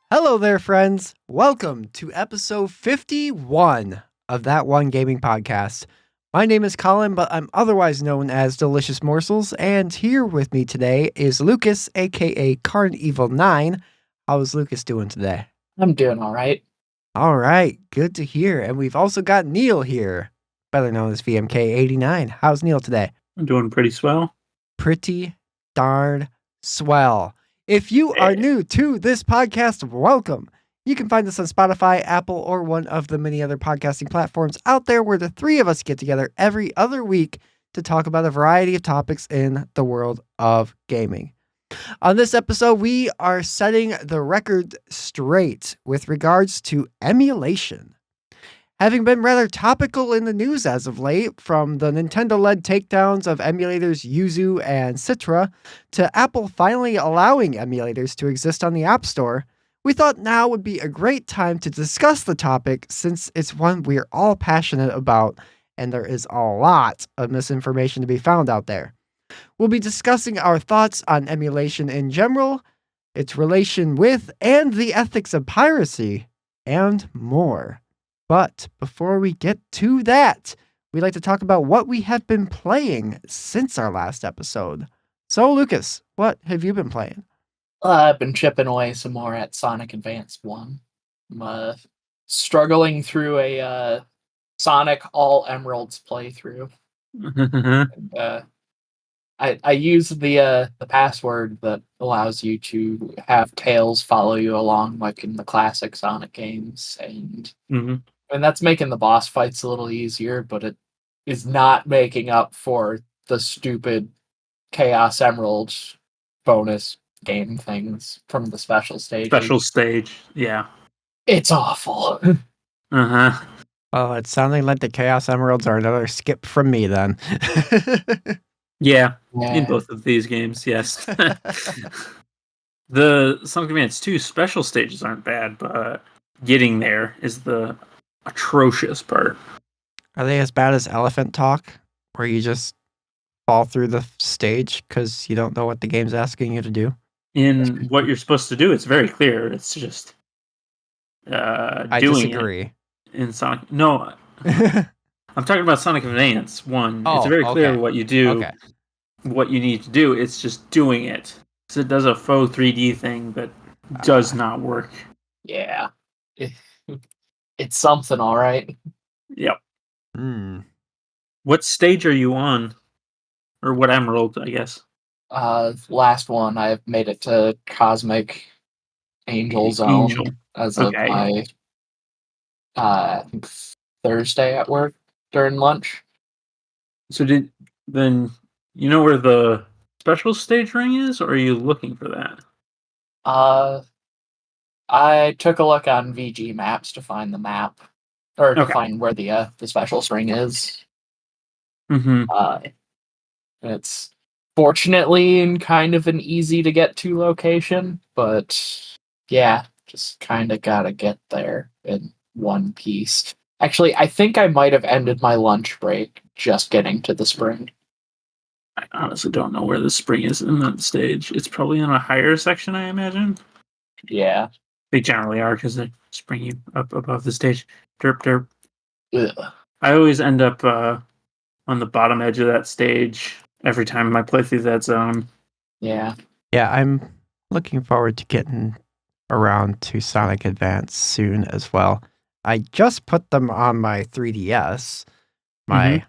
Hello there, friends. Welcome to episode 51 of That One Gaming Podcast. My name is Colin, but I'm otherwise known as Delicious Morsels, and here with me today is Lucas, aka Carnevil9. How's Lucas doing today? I'm doing all right. All right, good to hear. And we've also got Neal here, better known as VMK89. How's Neal today? I'm doing pretty swell. Pretty darn swell. If you are new to this podcast, welcome. You can find us on Spotify, Apple, or one of the many other podcasting platforms out there where the three of us get together every other week to talk about a variety of topics in the world of gaming. On this episode, we are setting the record straight with regards to emulation. Having been rather topical in the news as of late, from the Nintendo-led takedowns of emulators Yuzu and Citra to Apple finally allowing emulators to exist on the App Store, we thought now would be a great time to discuss the topic since it's one we're all passionate about and there is a lot of misinformation to be found out there. We'll be discussing our thoughts on emulation in general, its relation with and the ethics of piracy, and more. But before we get to that, we'd like to talk about what we have been playing since our last episode. So, Lucas, what have you been playing? I've been chipping away some more at Sonic Advance 1. I'm struggling through a Sonic All Emeralds playthrough. And, I use the password that allows you to have Tails follow you along, like in the classic Sonic games, and that's making the boss fights a little easier, but it is not making up for the stupid Chaos Emerald bonus game things from the special stage. Special stage, yeah. It's awful. Oh, it's sounding like the Chaos Emeralds are another skip from me then. Yeah, in both of these games, yes. The Sonic Advance 2 special stages aren't bad, but getting there is the atrocious part. Are they as bad as Elephant Talk, where you just fall through the stage because you don't know what the game's asking you to do? In what you're supposed to do, it's very clear. It's just I doing disagree. It in Sonic. No, I'm talking about Sonic Advance 1. Oh, it's very clear okay. what you do, what you need to do. It's just doing it. So it does a faux 3D thing that does not work. Yeah. It's something, all right. Yep. What stage are you on? Or what emerald, I guess? Last one, I've made it to Cosmic Angel Zone as of my Thursday at work during lunch. So then you know where the special stage ring is, or are you looking for that? I took a look on VG Maps to find the map, or to find where the special ring is. It's fortunately in kind of an easy to get to location, but yeah, just kind of gotta get there in one piece. Actually, I think I might have ended my lunch break just getting to the spring. I honestly don't know where the spring is in that stage. It's probably in a higher section, I imagine. Yeah. They generally are, because they spring you up above the stage. Derp, derp. Ugh. I always end up on the bottom edge of that stage every time I play through that zone. Yeah. Yeah, I'm looking forward to getting around to Sonic Advance soon as well. I just put them on my 3DS, my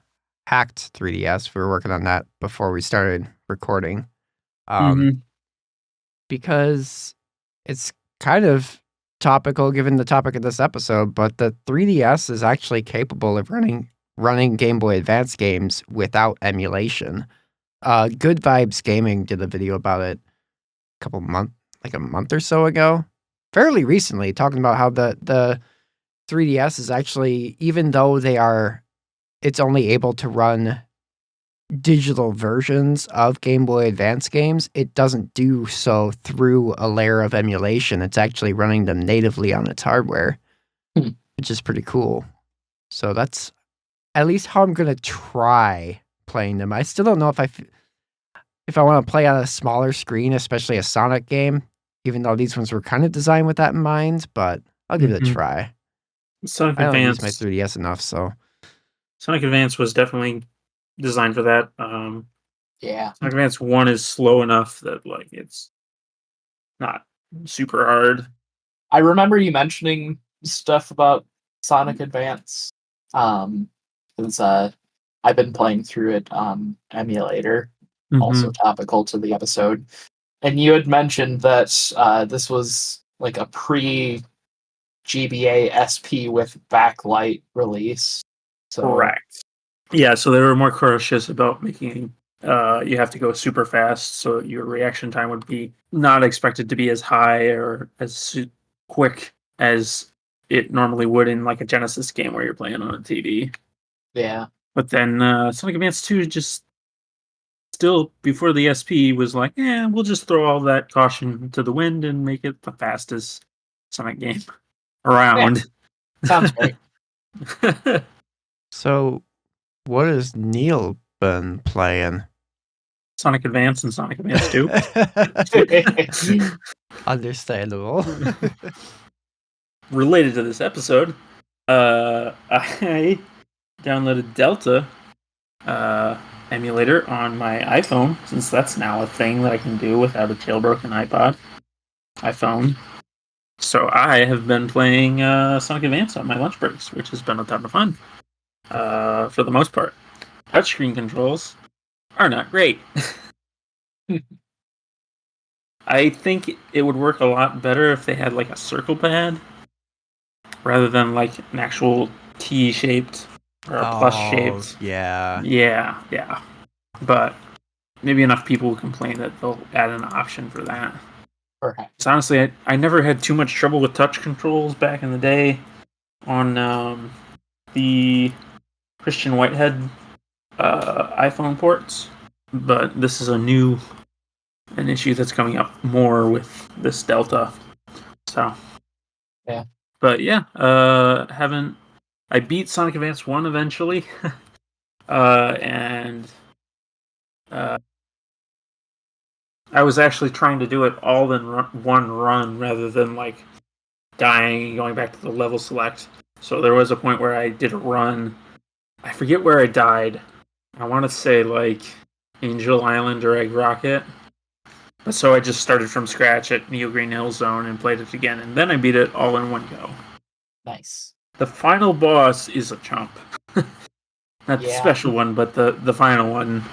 hacked 3DS. We were working on that before we started recording. Because it's kind of topical given the topic of this episode, but the 3DS is actually capable of running Game Boy Advance games without emulation. Good Vibes Gaming did a video about it a month or so ago, fairly recently, talking about how the 3DS is actually, even though it's only able to run digital versions of Game Boy Advance games, it doesn't do so through a layer of emulation. It's actually running them natively on its hardware, which is pretty cool. So that's at least how I'm going to try playing them. I still don't know if I want to play on a smaller screen, especially a Sonic game, even though these ones were kind of designed with that in mind, but I'll give it a try. Sonic I don't use Advance. my 3DS enough, so. Sonic Advance was definitely designed for that. Yeah. Sonic Advance 1 is slow enough that like it's not super hard. I remember you mentioning stuff about Sonic Advance. Since I've been playing through it on emulator, also topical to the episode. And you had mentioned that this was like a pre GBA SP with backlight release. So Correct. Yeah, so they were more cautious about making you have to go super fast, so your reaction time would be not expected to be as high or as quick as it normally would in like a Genesis game where you're playing on a TV. yeah. But then Sonic Advance 2 just still before the SP was like, we'll just throw all that caution to the wind and make it the fastest Sonic game around. Sounds great. So, what has Neal been playing? Sonic Advance and Sonic Advance 2. Understandable. Related to this episode, I downloaded Delta emulator on my iPhone, since that's now a thing that I can do without a jailbroken iPhone. So I have been playing Sonic Advance on my lunch breaks, which has been a ton of fun. For the most part, touchscreen controls are not great. I think it would work a lot better if they had like a circle pad rather than like an actual T-shaped or a plus-shaped. Yeah. Yeah. But maybe enough people will complain that they'll add an option for that. Perhaps. Honestly, I never had too much trouble with touch controls back in the day on the Christian Whitehead iPhone ports, but this is an issue that's coming up more with this Delta. So yeah. But yeah, I beat Sonic Advance 1 eventually. And I was actually trying to do it all in one run rather than like dying and going back to the level select. So there was a point where I did a run. I forget where I died. I want to say like Angel Island or Egg Rocket. But so I just started from scratch at Neo Green Hill Zone and played it again, and then I beat it all in one go. Nice. The final boss is a chump. Not the special one, but the final one.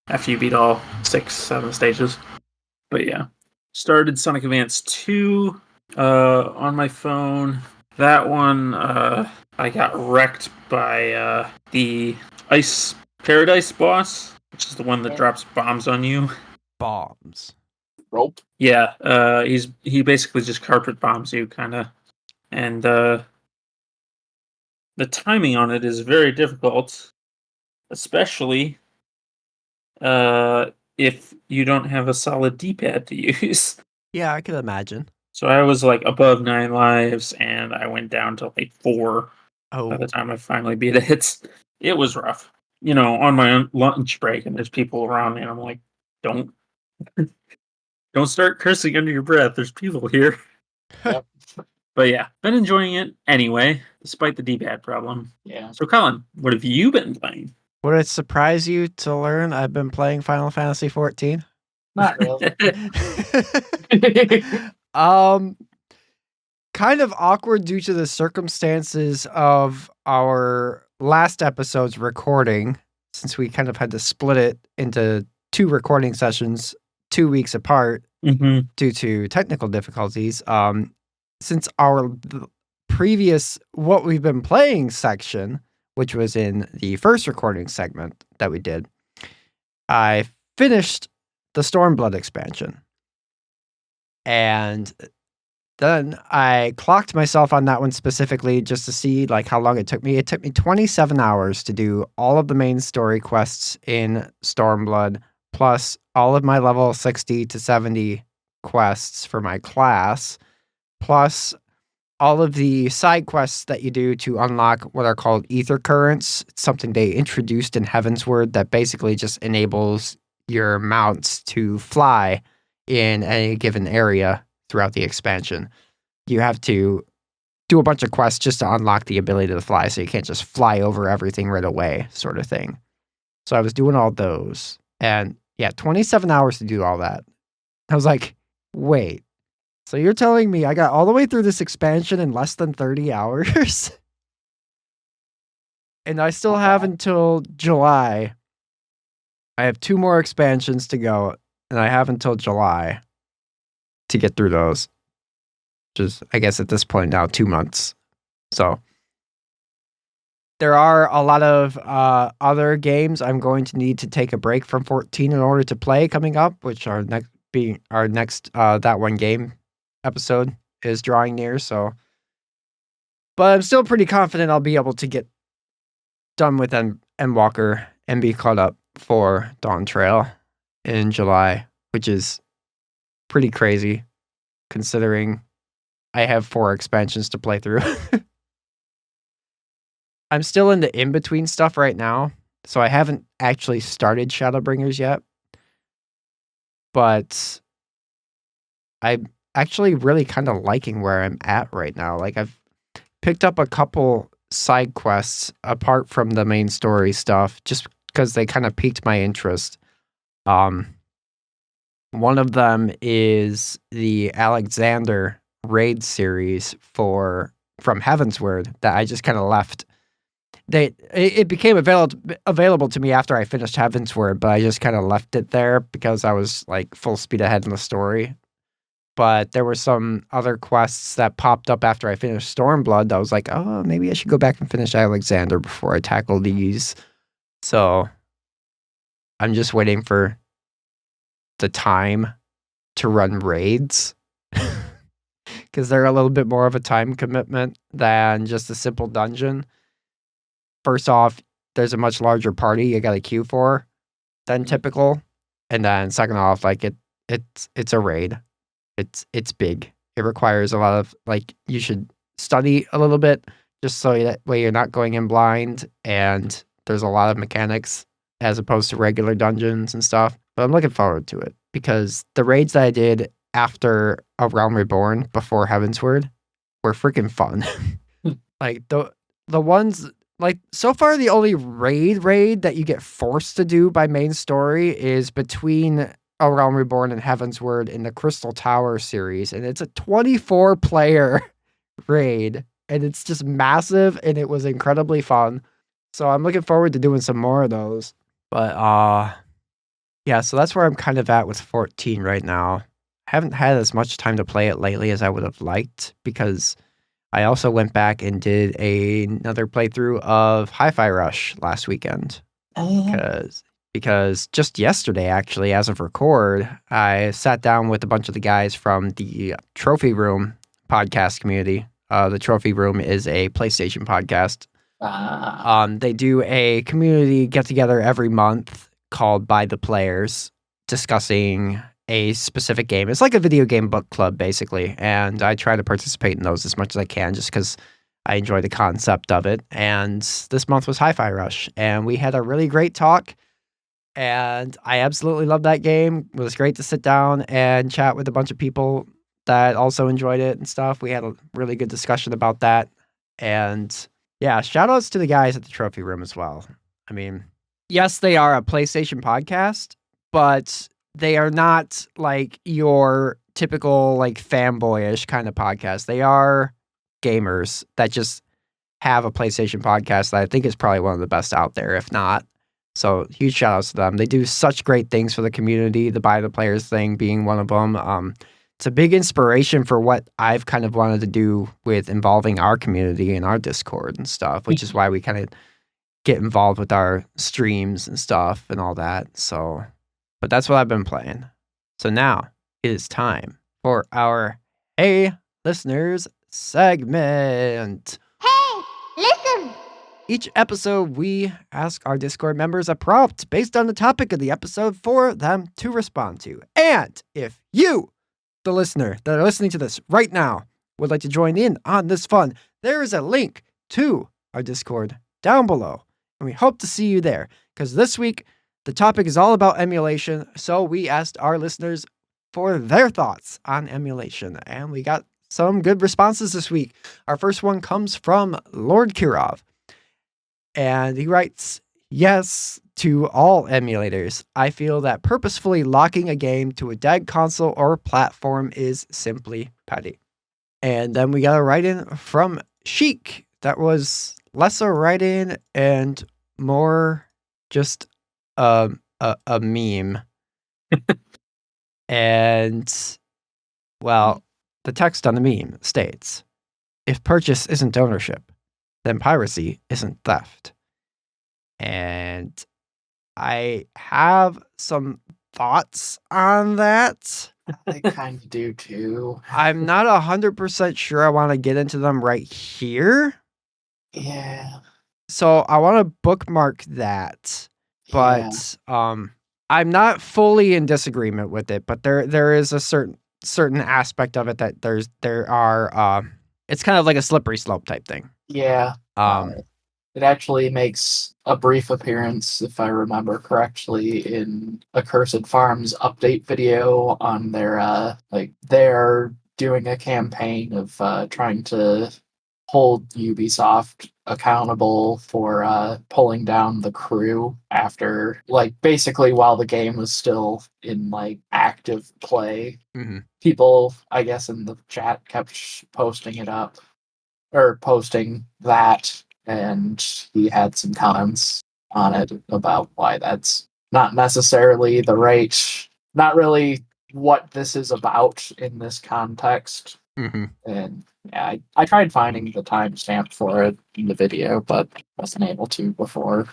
After you beat all 6, 7 stages. But yeah. Started Sonic Advance 2 on my phone. That one, I got wrecked by the Ice Paradise boss, which is the one that drops bombs on you. Bombs. Rope. Yeah, he basically just carpet bombs you, kind of. And the timing on it is very difficult, especially if you don't have a solid D-pad to use. Yeah, I can imagine. So I was like above 9 lives, and I went down to like 4 by the time I finally beat it. It was rough. On my own lunch break, and there's people around me, and I'm like, don't start cursing under your breath. There's people here. Yep. But yeah, been enjoying it anyway, despite the D-pad problem. Yeah. So Colin, what have you been playing? Would it surprise you to learn I've been playing Final Fantasy 14? Not really. Kind of awkward due to the circumstances of our last episode's recording, since we kind of had to split it into 2 recording sessions 2 weeks apart due to technical difficulties. Since our previous What We've Been Playing section, which was in the first recording segment that we did, I finished the Stormblood expansion. And then I clocked myself on that one specifically just to see like how long it took me. It took me 27 hours to do all of the main story quests in Stormblood, plus all of my level 60 to 70 quests for my class, plus all of the side quests that you do to unlock what are called ether currents. It's something they introduced in Heavensward that basically just enables your mounts to fly in any given area throughout the expansion. You have to do a bunch of quests just to unlock the ability to fly, so you can't just fly over everything right away, sort of thing. So I was doing all those, and yeah, 27 hours to do all that. I was like, wait, so you're telling me I got all the way through this expansion in less than 30 hours? And I still have until July. I have 2 more expansions to go, and I have until July to get through those. Which is, I guess at this point now, 2 months. So there are a lot of other games I'm going to need to take a break from 14 in order to play coming up, which are our next That One Game episode is drawing near. So, but I'm still pretty confident I'll be able to get done with Endwalker and be caught up for Dawn Trail in July, which is pretty crazy considering I have 4 expansions to play through. I'm still in the in-between stuff right now, so I haven't actually started Shadowbringers yet. But I'm actually really kind of liking where I'm at right now. Like, I've picked up a couple side quests apart from the main story stuff, just because they kind of piqued my interest. One of them is the Alexander raid series from Heavensward that I just kind of left. It became available to me after I finished Heavensward, but I just kind of left it there because I was like full speed ahead in the story. But there were some other quests that popped up after I finished Stormblood that I was like, oh, maybe I should go back and finish Alexander before I tackle these. So I'm just waiting for the time to run raids because they're a little bit more of a time commitment than just a simple dungeon. First off, there's a much larger party you got to queue for than typical, and then second off, like it's a raid. It's big. It requires a lot of you should study a little bit just so that way you're not going in blind, and there's a lot of mechanics as opposed to regular dungeons and stuff. But I'm looking forward to it because the raids that I did after A Realm Reborn before Heavensward were freaking fun. Like the ones so far the only raid that you get forced to do by main story is between A Realm Reborn and Heavensward in the Crystal Tower series, and it's a 24-player raid, and it's just massive, and it was incredibly fun. So I'm looking forward to doing some more of those. But yeah, so that's where I'm kind of at with 14 right now. I haven't had as much time to play it lately as I would have liked because I also went back and did another playthrough of Hi-Fi Rush last weekend. Because just yesterday, actually, as of record, I sat down with a bunch of the guys from the Trophy Room podcast community. The Trophy Room is a PlayStation podcast. They do a community get-together every month called By the Players, discussing a specific game. It's like a video game book club, basically, and I try to participate in those as much as I can just because I enjoy the concept of it. And this month was Hi-Fi Rush, and we had a really great talk. And I absolutely loved that game. It was great to sit down and chat with a bunch of people that also enjoyed it and stuff. We had a really good discussion about that. And yeah, shout outs to the guys at the Trophy Room as well. I mean, yes, they are a PlayStation podcast, but they are not like your typical fanboyish kind of podcast. They are gamers that just have a PlayStation podcast that I think is probably one of the best out there, if not. So huge shout outs to them. They do such great things for the community, the By the Players thing being one of them. It's a big inspiration for what I've kind of wanted to do with involving our community in our Discord and stuff, which is why we kind of get involved with our streams and stuff and all that. So, but that's what I've been playing. So now it is time for our Hey listeners segment. Hey, listen! Each episode, we ask our Discord members a prompt based on the topic of the episode for them to respond to. And if you, the listener that are listening to this right now, would like to join in on this fun, there is a link to our Discord down below. And we hope to see you there, because this week, the topic is all about emulation. So we asked our listeners for their thoughts on emulation, and we got some good responses this week. Our first one comes from Lord Kirov. And he writes, yes to all emulators. I feel that purposefully locking a game to a dead console or platform is simply petty. And then we got a write-in from Sheik that was less a write-in and more just a meme. And, well, the text on the meme states, if purchase isn't ownership, then piracy isn't theft. And I have some thoughts on that. I kind of do too. I'm not 100% sure I want to get into them right here. Yeah. So I want to bookmark that. But I'm not fully in disagreement with it, but there is a certain aspect of it that there are it's kind of like a slippery slope type thing. Yeah. It actually makes a brief appearance, if I remember correctly, in Accursed Farm's update video on their they're doing a campaign of trying to hold Ubisoft accountable for pulling down the crew after, basically while the game was still in active play. Mm-hmm. People, I guess, in the chat kept posting it up or posting that, and he had some comments on it about why that's not necessarily not really what this is about in this context. Mm-hmm. And yeah, I tried finding the timestamp for it in the video, but wasn't able to before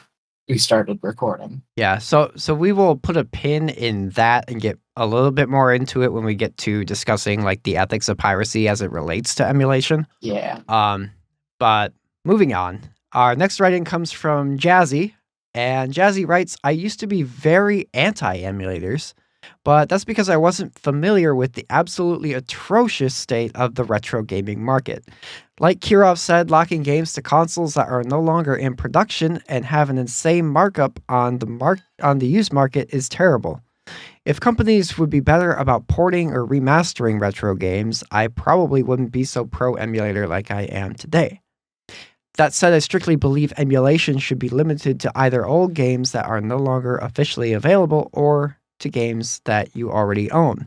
we started recording. Yeah, so we will put a pin in that and get a little bit more into it when we get to discussing the ethics of piracy as it relates to emulation. Yeah. But moving on, our next writing comes from Jazzy, and Jazzy writes, I used to be very anti-emulators, but that's because I wasn't familiar with the absolutely atrocious state of the retro gaming market. Like Kirov said, locking games to consoles that are no longer in production and have an insane markup on the used market is terrible. If companies would be better about porting or remastering retro games, I probably wouldn't be so pro-emulator like I am today. That said, I strictly believe emulation should be limited to either old games that are no longer officially available or to games that you already own.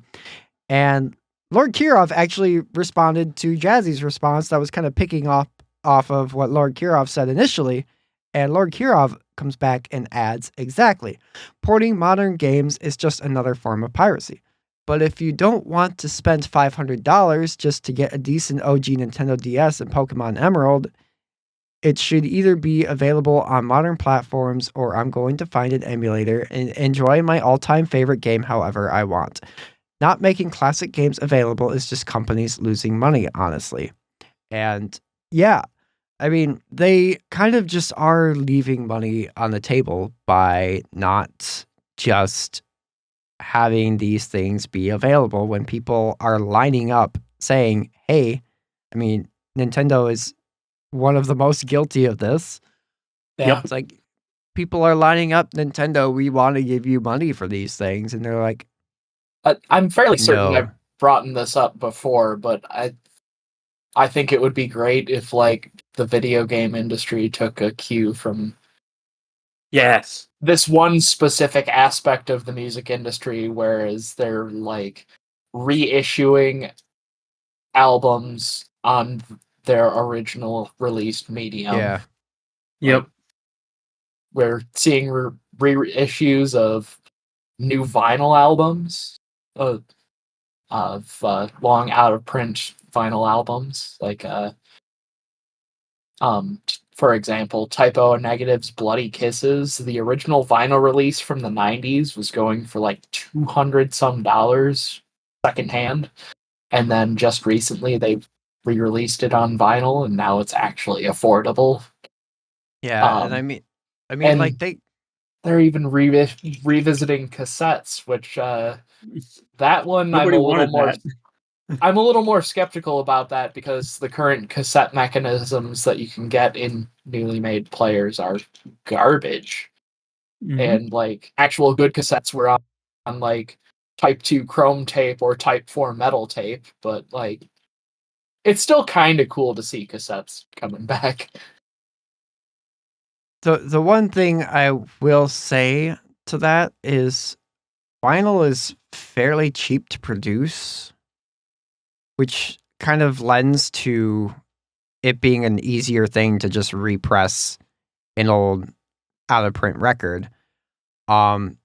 And Lord Kirov actually responded to Jazzy's response that was kind of picking off of what Lord Kirov said initially. And Lord Kirov comes back and adds, exactly. Porting modern games is just another form of piracy. But if you don't want to spend $500 just to get a decent OG Nintendo DS and Pokemon Emerald, it should either be available on modern platforms or I'm going to find an emulator and enjoy my all-time favorite game however I want. Not making classic games available is just companies losing money, honestly. And yeah, I mean, they kind of just are leaving money on the table by not just having these things be available when people are lining up saying, hey, I mean, Nintendo is one of the most guilty of this. Yeah. It's like people are lining up, Nintendo, we want to give you money for these things. And they're like, I'm fairly certain No. I've brought this up before, but I think it would be great if the video game industry took a cue from Yes. this one specific aspect of the music industry, whereas they're reissuing albums on their original released medium. yeah, Yep. We're seeing reissues of new vinyl albums, of long out of print vinyl albums, for example, Typo and Negative's Bloody Kisses. The original vinyl release from the 90s was going for $200 some secondhand, and then just recently they've re-released it on vinyl, and now it's actually affordable. Yeah, and I mean, and like they're even revisiting cassettes, which that one Nobody wanted that. I'm a little more skeptical about that because the current cassette mechanisms that you can get in newly made players are garbage. Mhm. And like actual good cassettes were on like Type 2 chrome tape or Type 4 metal tape, but like it's still kind of cool to see cassettes coming back. the one thing I will say to that is vinyl is fairly cheap to produce, which kind of lends to it being an easier thing to just repress an old out of print record. I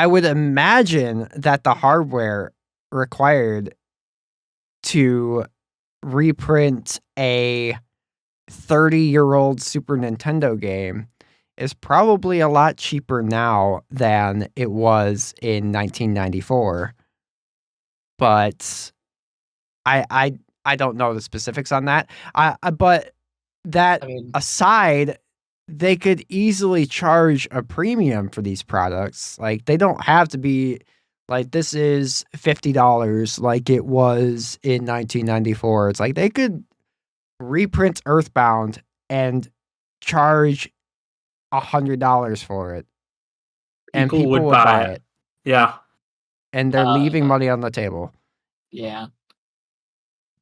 would imagine that the hardware required to reprint a 30-year-old Super Nintendo game is probably a lot cheaper now than it was in 1994. But I don't know the specifics on that. But that aside, they could easily charge a premium for these products. Like they don't have to be like this is $50 like it was in 1994. It's like they could reprint Earthbound and charge $100 for it, and people would buy it. Yeah, and they're leaving money on the table. Yeah.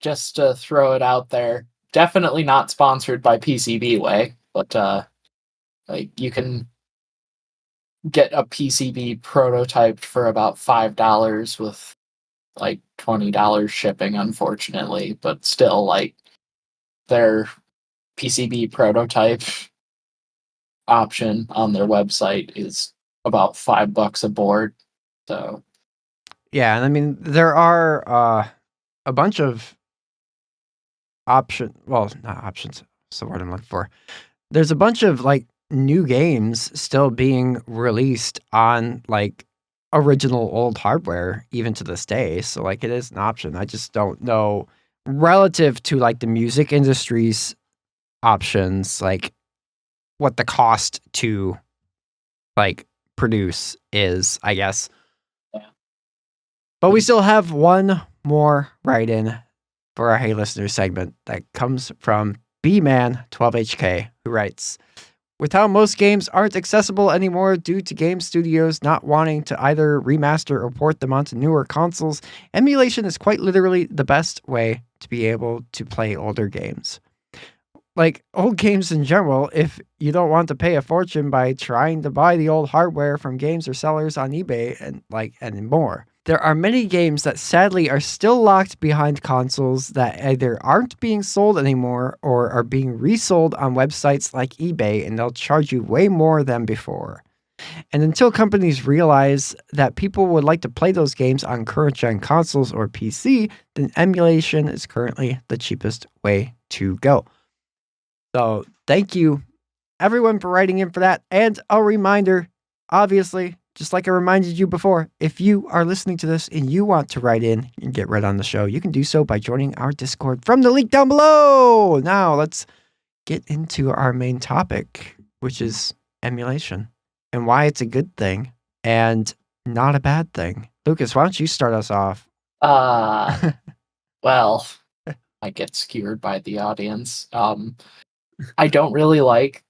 Just to throw it out there, definitely not sponsored by PCBWay, but like you can get a PCB prototyped for about $5 with like $20 shipping, unfortunately, but still like their PCB prototype option on their website is about $5 a board. So yeah, and I mean there are a bunch of not options. That's the word I'm looking for. There's a bunch of like new games still being released on like original old hardware even to this day. So like it is an option. I just don't know relative to like the music industry's options, like what the cost to like produce is, I guess. Yeah. But we still have one more write-in for our Hey Listeners segment that comes from BMan12HK, who writes, with how most games aren't accessible anymore due to game studios not wanting to either remaster or port them onto newer consoles, emulation is quite literally the best way to be able to play older games. Like old games in general, if you don't want to pay a fortune by trying to buy the old hardware from games or sellers on eBay and more. There are many games that sadly are still locked behind consoles that either aren't being sold anymore or are being resold on websites like eBay, and they'll charge you way more than before. And until companies realize that people would like to play those games on current-gen consoles or PC, then emulation is currently the cheapest way to go. So thank you, everyone, for writing in for that. And a reminder, obviously, just like I reminded you before, if you are listening to this and you want to write in and get read on the show, you can do so by joining our Discord from the link down below. Now let's get into our main topic, which is emulation and why it's a good thing and not a bad thing. Lucas, why don't you start us off? Well, I get skewered by the audience. I don't really like,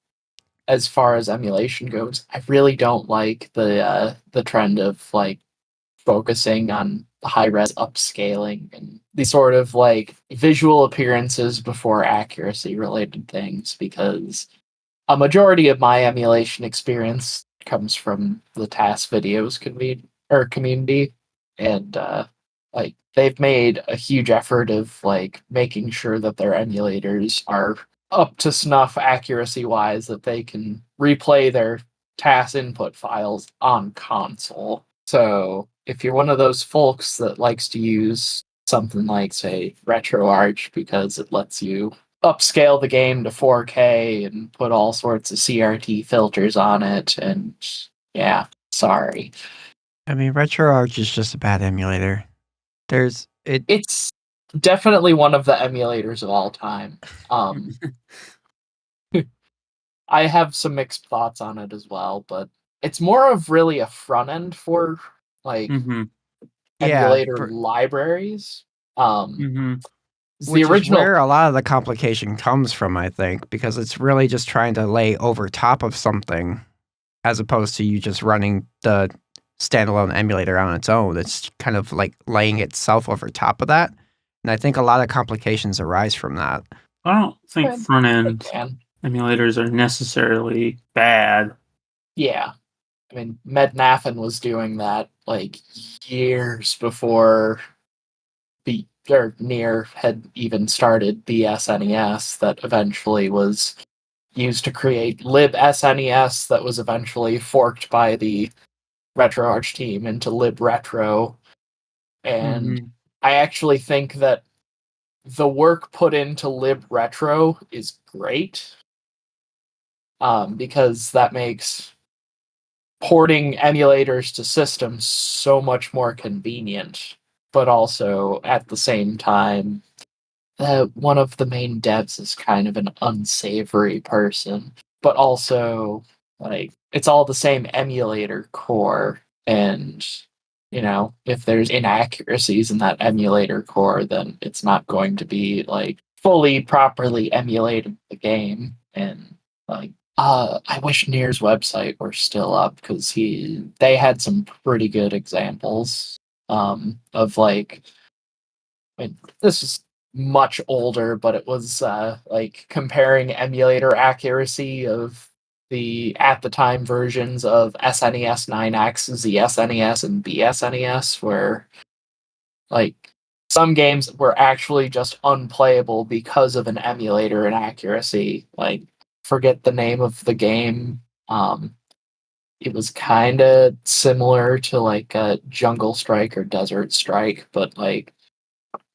as far as emulation goes, I really don't like the trend of like focusing on high res upscaling and these sort of like visual appearances before accuracy related things, because a majority of my emulation experience comes from the TAS videos community, and like they've made a huge effort of like making sure that their emulators are up to snuff accuracy wise, that they can replay their TAS input files on console. So if you're one of those folks that likes to use something like, say, RetroArch because it lets you upscale the game to 4K and put all sorts of CRT filters on it, and yeah, sorry. I mean, RetroArch is just a bad emulator. It's definitely one of the emulators of all time. I have some mixed thoughts on it as well, but it's more of really a front end for like emulator libraries. It's the Which is original. where a lot of the complication comes from, I think, because it's really just trying to lay over top of something as opposed to you just running the standalone emulator on its own. It's kind of like laying itself over top of that. And I think a lot of complications arise from that. I don't think front-end emulators are necessarily bad. Yeah. I mean, Mednafen was doing that like years before Near had even started BSNES, that eventually was used to create LibSNES, that was eventually forked by the RetroArch team into LibRetro. And I actually think that the work put into LibRetro is great, because that makes porting emulators to systems so much more convenient, but also at the same time, one of the main devs is kind of an unsavory person, but also like it's all the same emulator core, and if there's inaccuracies in that emulator core, then it's not going to be like fully properly emulated the game. And like I wish Near's website were still up, because they had some pretty good examples of like, I mean, this is much older, but it was like comparing emulator accuracy of the at the time versions of SNES 9X, ZSNES, and BSNES, where like some games were actually just unplayable because of an emulator inaccuracy. Like, forget the name of the game. It was kind of similar to like a Jungle Strike or Desert Strike, but like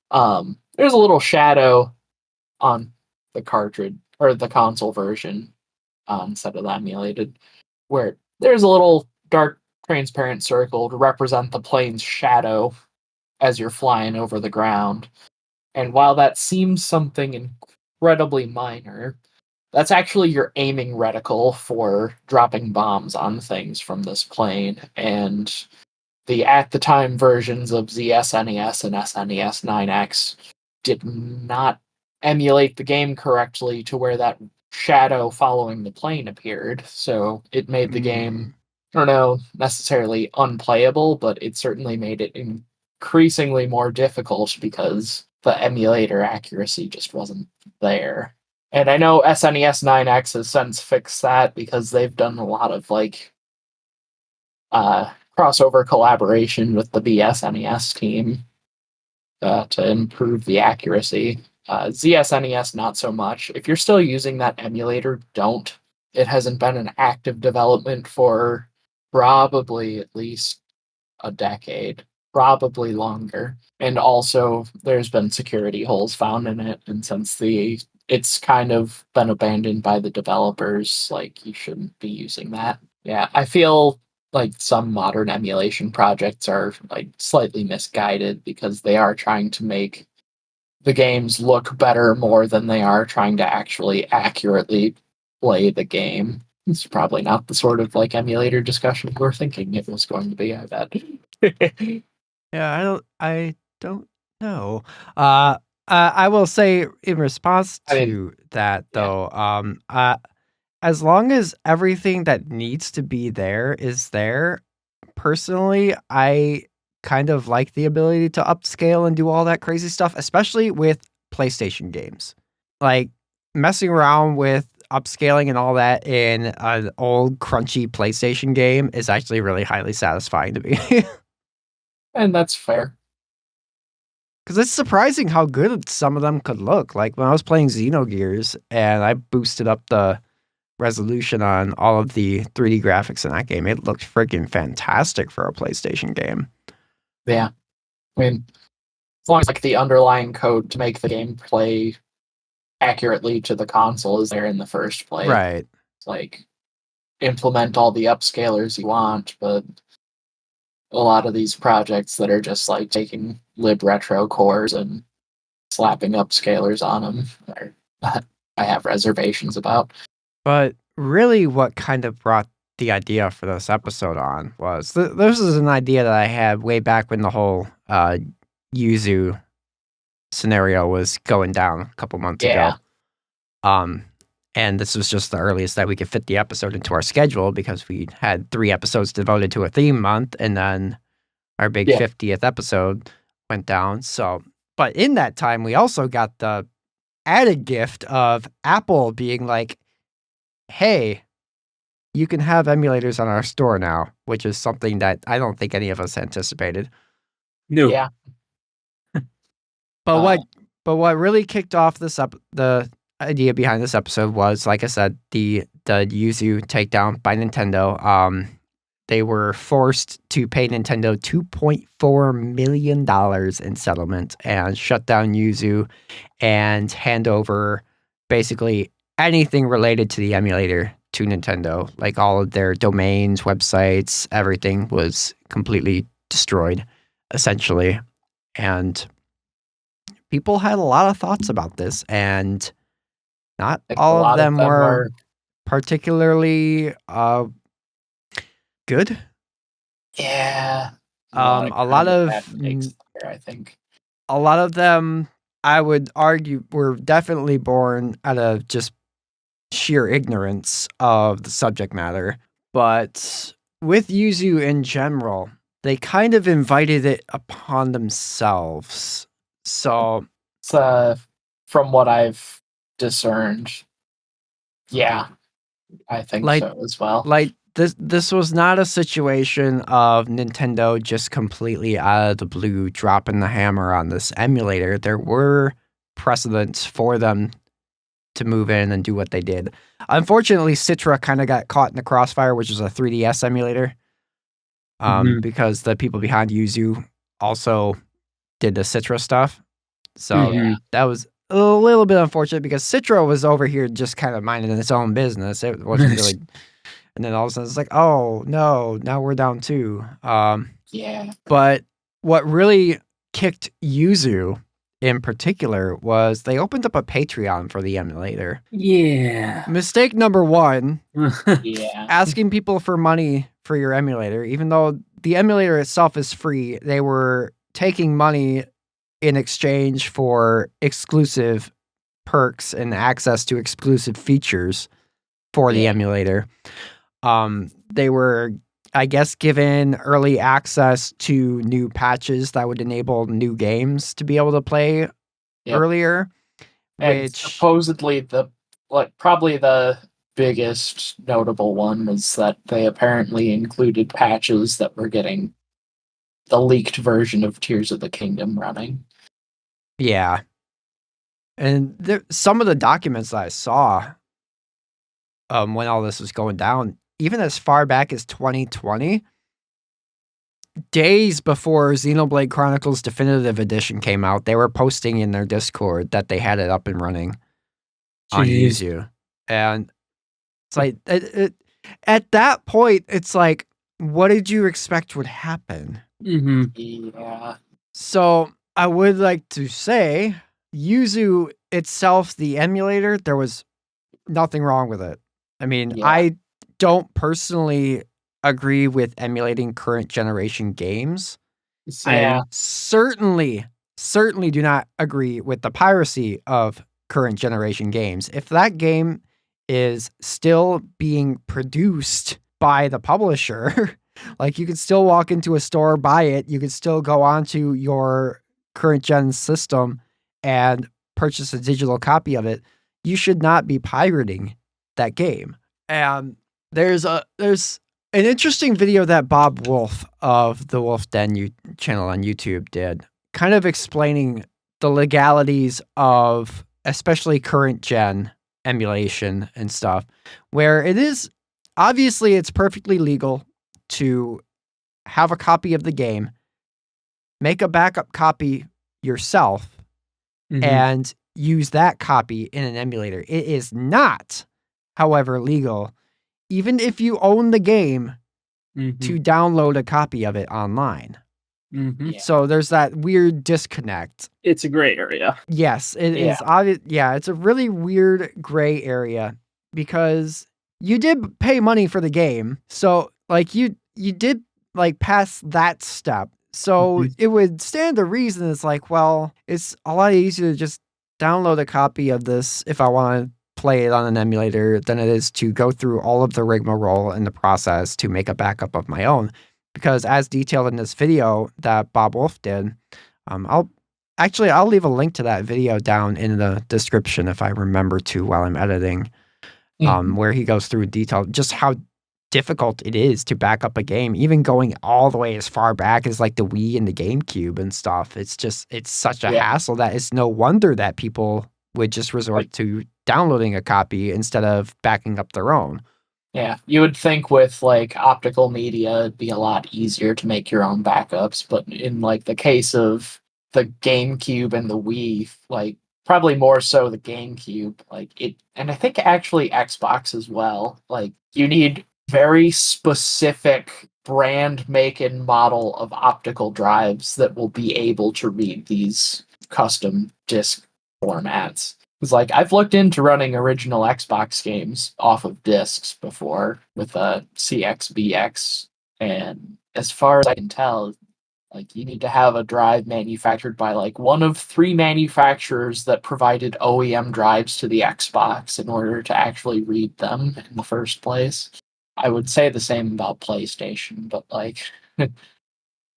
there's a little shadow on the cartridge or the console version, instead of the emulated, where there's a little dark transparent circle to represent the plane's shadow as you're flying over the ground. And while that seems something incredibly minor, that's actually your aiming reticle for dropping bombs on things from this plane. And the at the time versions of ZSNES and SNES 9X did not emulate the game correctly to where that shadow following the plane appeared. So it made the game, I don't know, necessarily unplayable, but it certainly made it increasingly more difficult because the emulator accuracy just wasn't there. And I know SNES 9X has since fixed that, because they've done a lot of like crossover collaboration with the BSNES team to improve the accuracy. ZSNES, not so much. If you're still using that emulator, don't. It hasn't been in active development for probably at least a decade, probably longer. And also, there's been security holes found in it, and since it's kind of been abandoned by the developers, like, you shouldn't be using that. Yeah, I feel like some modern emulation projects are like slightly misguided, because they are trying to make the games look better more than they are trying to actually accurately play the game. It's probably not the sort of like emulator discussion we're thinking it was going to be, I bet. Yeah, I don't know. I will say in response to that though, as long as everything that needs to be there is there, personally, I kind of like the ability to upscale and do all that crazy stuff, especially with PlayStation games. Like, messing around with upscaling and all that in an old crunchy PlayStation game is actually really highly satisfying to me. And that's fair. Because it's surprising how good some of them could look. Like, when I was playing Xenogears and I boosted up the resolution on all of the 3D graphics in that game, it looked freaking fantastic for a PlayStation game. Yeah. I mean, as long as like the underlying code to make the game play accurately to the console is there in the first place. Right. It's like, implement all the upscalers you want, but a lot of these projects that are just like taking libretro cores and slapping upscalers on them, or I have reservations about. But really, what kind of brought the idea for this episode on was this is an idea that I had way back when the whole Yuzu scenario was going down a couple months ago. And this was just the earliest that we could fit the episode into our schedule because we had 3 episodes devoted to a theme month, and then our big 50th episode went down. So, but in that time, we also got the added gift of Apple being like, hey, you can have emulators on our store now, which is something that I don't think any of us anticipated. No. Yeah. But what really kicked off the idea behind this episode was, like I said, the Yuzu takedown by Nintendo. They were forced to pay Nintendo $2.4 million in settlement and shut down Yuzu and hand over basically anything related to the emulator to Nintendo. Like all of their domains, websites, everything was completely destroyed, essentially. And people had a lot of thoughts about this, and not all of them were particularly good. Yeah. A lot of I think a lot of them, I would argue, were definitely born out of just sheer ignorance of the subject matter. But with Yuzu in general, they kind of invited it upon themselves. So, from what I've discerned, yeah, I think so as well. Like this was not a situation of Nintendo just completely out of the blue dropping the hammer on this emulator. There were precedents for them to move in and do what they did. Unfortunately, Citra kind of got caught in the crossfire, which is a 3DS emulator, because the people behind Yuzu also did the Citra stuff. So that was a little bit unfortunate because Citra was over here just kind of minding its own business. It wasn't really... And then all of a sudden it's like, oh, no, now we're down 2. But what really kicked Yuzu in particular was they opened up a Patreon for the emulator. Yeah. Mistake number 1, Yeah. asking people for money for your emulator. Even though the emulator itself is free, they were taking money in exchange for exclusive perks and access to exclusive features for the emulator. They were, I guess, given early access to new patches that would enable new games to be able to play earlier. And which supposedly probably the biggest notable one was that they apparently included patches that were getting the leaked version of Tears of the Kingdom running. Yeah. And some of the documents that I saw when all this was going down, even as far back as 2020, days before Xenoblade Chronicles Definitive Edition came out, they were posting in their Discord that they had it up and running on Yuzu. And it's like, at that point, it's like, what did you expect would happen? Yeah. So I would like to say, Yuzu itself, the emulator, there was nothing wrong with it. I mean, I don't personally agree with emulating current generation games. I certainly do not agree with the piracy of current generation games. If that game is still being produced by the publisher, like you could still walk into a store, buy it, you could still go onto your current gen system and purchase a digital copy of it, you should not be pirating that game. And there's an interesting video that Bob Wulff of the Wulff Den channel on YouTube did, kind of explaining the legalities of especially current gen emulation and stuff, where it is obviously it's perfectly legal to have a copy of the game, make a backup copy yourself, and use that copy in an emulator. It is not, however, legal, even if you own the game, to download a copy of it online. Mm-hmm. Yeah. So there's that weird disconnect. It's a gray area. Yes, it is obvious. Yeah, it's a really weird gray area because you did pay money for the game. So like you did like pass that step. So it would stand to reason it's like, well, it's a lot easier to just download a copy of this if I want to play it on an emulator than it is to go through all of the rigmarole in the process to make a backup of my own. Because as detailed in this video that Bob Wulff did, I'll leave a link to that video down in the description if I remember to while I'm editing, where he goes through detail just how difficult it is to back up a game, even going all the way as far back as like the Wii and the GameCube and stuff. It's such a hassle that it's no wonder that people would just resort to downloading a copy instead of backing up their own. Yeah, you would think with like optical media, it'd be a lot easier to make your own backups, but in like the case of the GameCube and the Wii, like probably more so the GameCube, like it, and I think actually Xbox as well, like you need very specific brand, make, and model of optical drives that will be able to read these custom disc formats. It's like I've looked into running original Xbox games off of discs before with a CXBX, and as far as I can tell, like you need to have a drive manufactured by like one of 3 manufacturers that provided OEM drives to the Xbox in order to actually read them in the first place. I would say the same about PlayStation, but like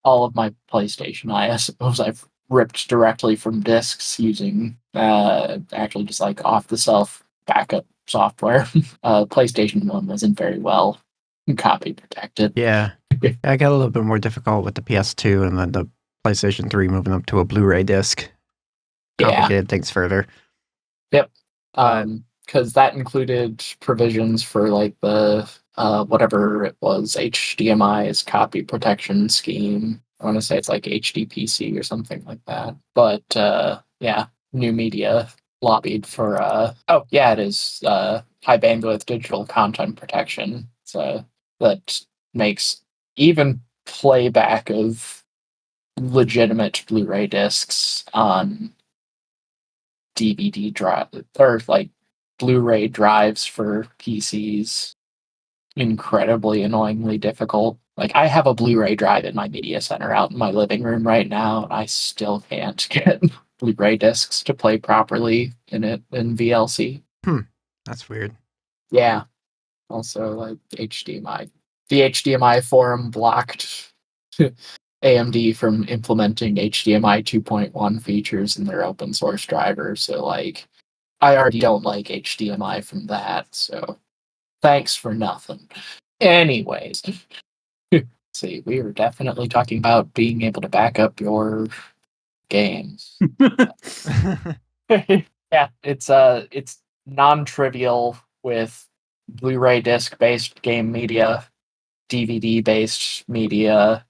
all of my PlayStation, I suppose I've ripped directly from discs using actually just like off the shelf backup software. PlayStation 1 wasn't very well copy protected. Yeah. I got a little bit more difficult with the PS2 and then the PlayStation 3 moving up to a Blu-ray disc. Complicated things further. Yep. Because that included provisions for like the whatever it was, HDMI's copy protection scheme. I want to say it's like HDPC or something like that. But yeah, New Media lobbied for it is high bandwidth digital content protection. So that makes even playback of legitimate Blu-ray discs on DVD drive or like Blu-ray drives for PCs incredibly annoyingly difficult. Like I have a Blu-ray drive in my media center out in my living room right now, and I still can't get Blu-ray discs to play properly in VLC. That's weird. Yeah. Also like HDMI. The HDMI forum blocked AMD from implementing HDMI 2.1 features in their open source driver. So like I already don't like HDMI from that, so thanks for nothing. Anyways, see, we were definitely talking about being able to back up your games. Yeah, it's non-trivial with Blu-ray disc-based game media, DVD-based media,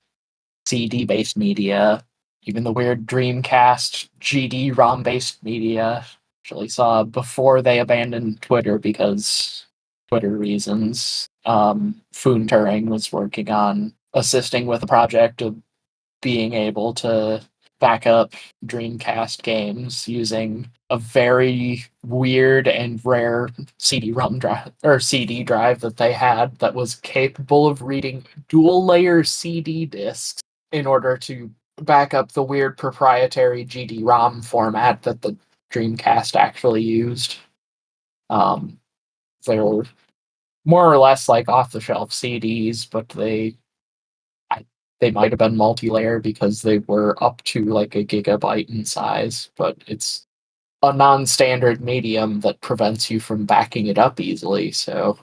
CD-based media, even the weird Dreamcast GD-ROM-based media. Actually saw before they abandoned Twitter because Twitter reasons. Foon Turing was working on assisting with a project of being able to back up Dreamcast games using a very weird and rare CD-ROM drive or CD drive that they had that was capable of reading dual-layer CD discs in order to back up the weird proprietary GD-ROM format that the Dreamcast actually used. They were more or less like off-the-shelf CDs, but they might have been multi-layer because they were up to like a gigabyte in size, but it's a non-standard medium that prevents you from backing it up easily. So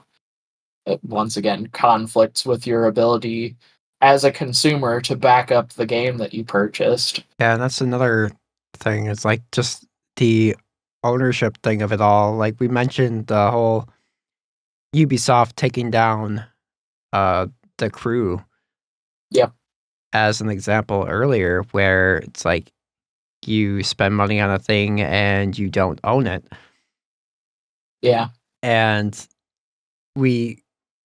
it once again conflicts with your ability as a consumer to back up the game that you purchased. Yeah, and that's another thing. It's like just the ownership thing of it all. Like we mentioned the whole Ubisoft taking down the Crew. Yep. As an example earlier, where it's like you spend money on a thing and you don't own it. Yeah. And we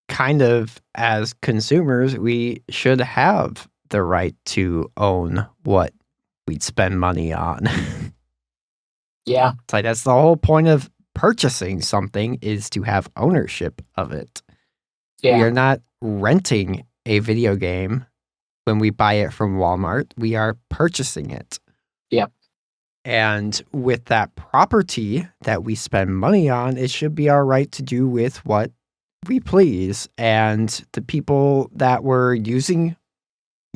kind of, as consumers, we should have the right to own what we'd spend money on. Yeah. It's like that's the whole point of purchasing something, is to have ownership of it. We Yeah. are not renting a video game when we buy it from Walmart. We are purchasing it. Yep. And with that property that we spend money on, it should be our right to do with what we please. And the people that were using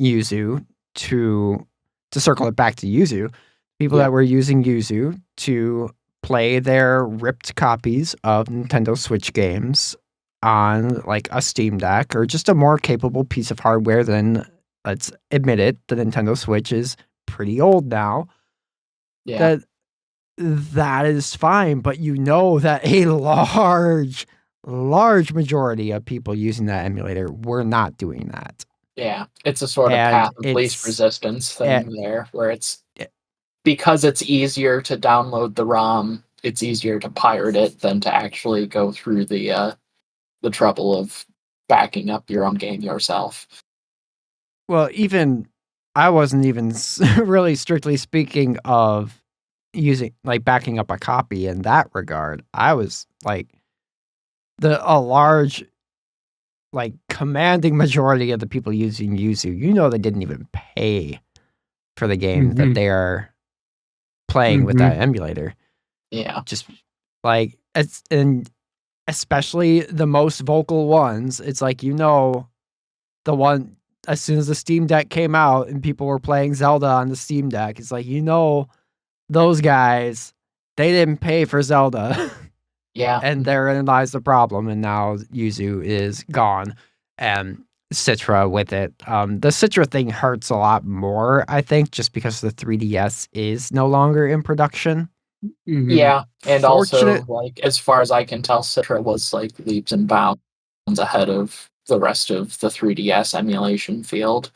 Yuzu to circle it back to Yuzu, people Yep. that were using Yuzu to play their ripped copies of Nintendo Switch games on like a Steam Deck or just a more capable piece of hardware than, let's admit it, the Nintendo Switch is pretty old now. Yeah. That is fine, but you know that a large majority of people using that emulator were not doing that. Yeah. It's a sort of And path of least it's- resistance thing there, where it's because it's easier to download the ROM, it's easier to pirate it than to actually go through the trouble of backing up your own game yourself. Well, even I wasn't even really strictly speaking of using like backing up a copy in that regard. I was like a large, like commanding majority of the people using Yuzu, they didn't even pay for the game that they are playing with that emulator. Yeah. Just like and especially the most vocal ones, it's like the one as soon as the Steam Deck came out and people were playing Zelda on the Steam Deck, it's like those guys, they didn't pay for Zelda. Yeah. And therein lies the problem, and now Yuzu is gone and Citra with it. The Citra thing hurts a lot more, I think, just because the 3DS is no longer in production. Yeah, and Fortunate- also, like, as far as I can tell, Citra was, like, leaps and bounds ahead of the rest of the 3DS emulation field.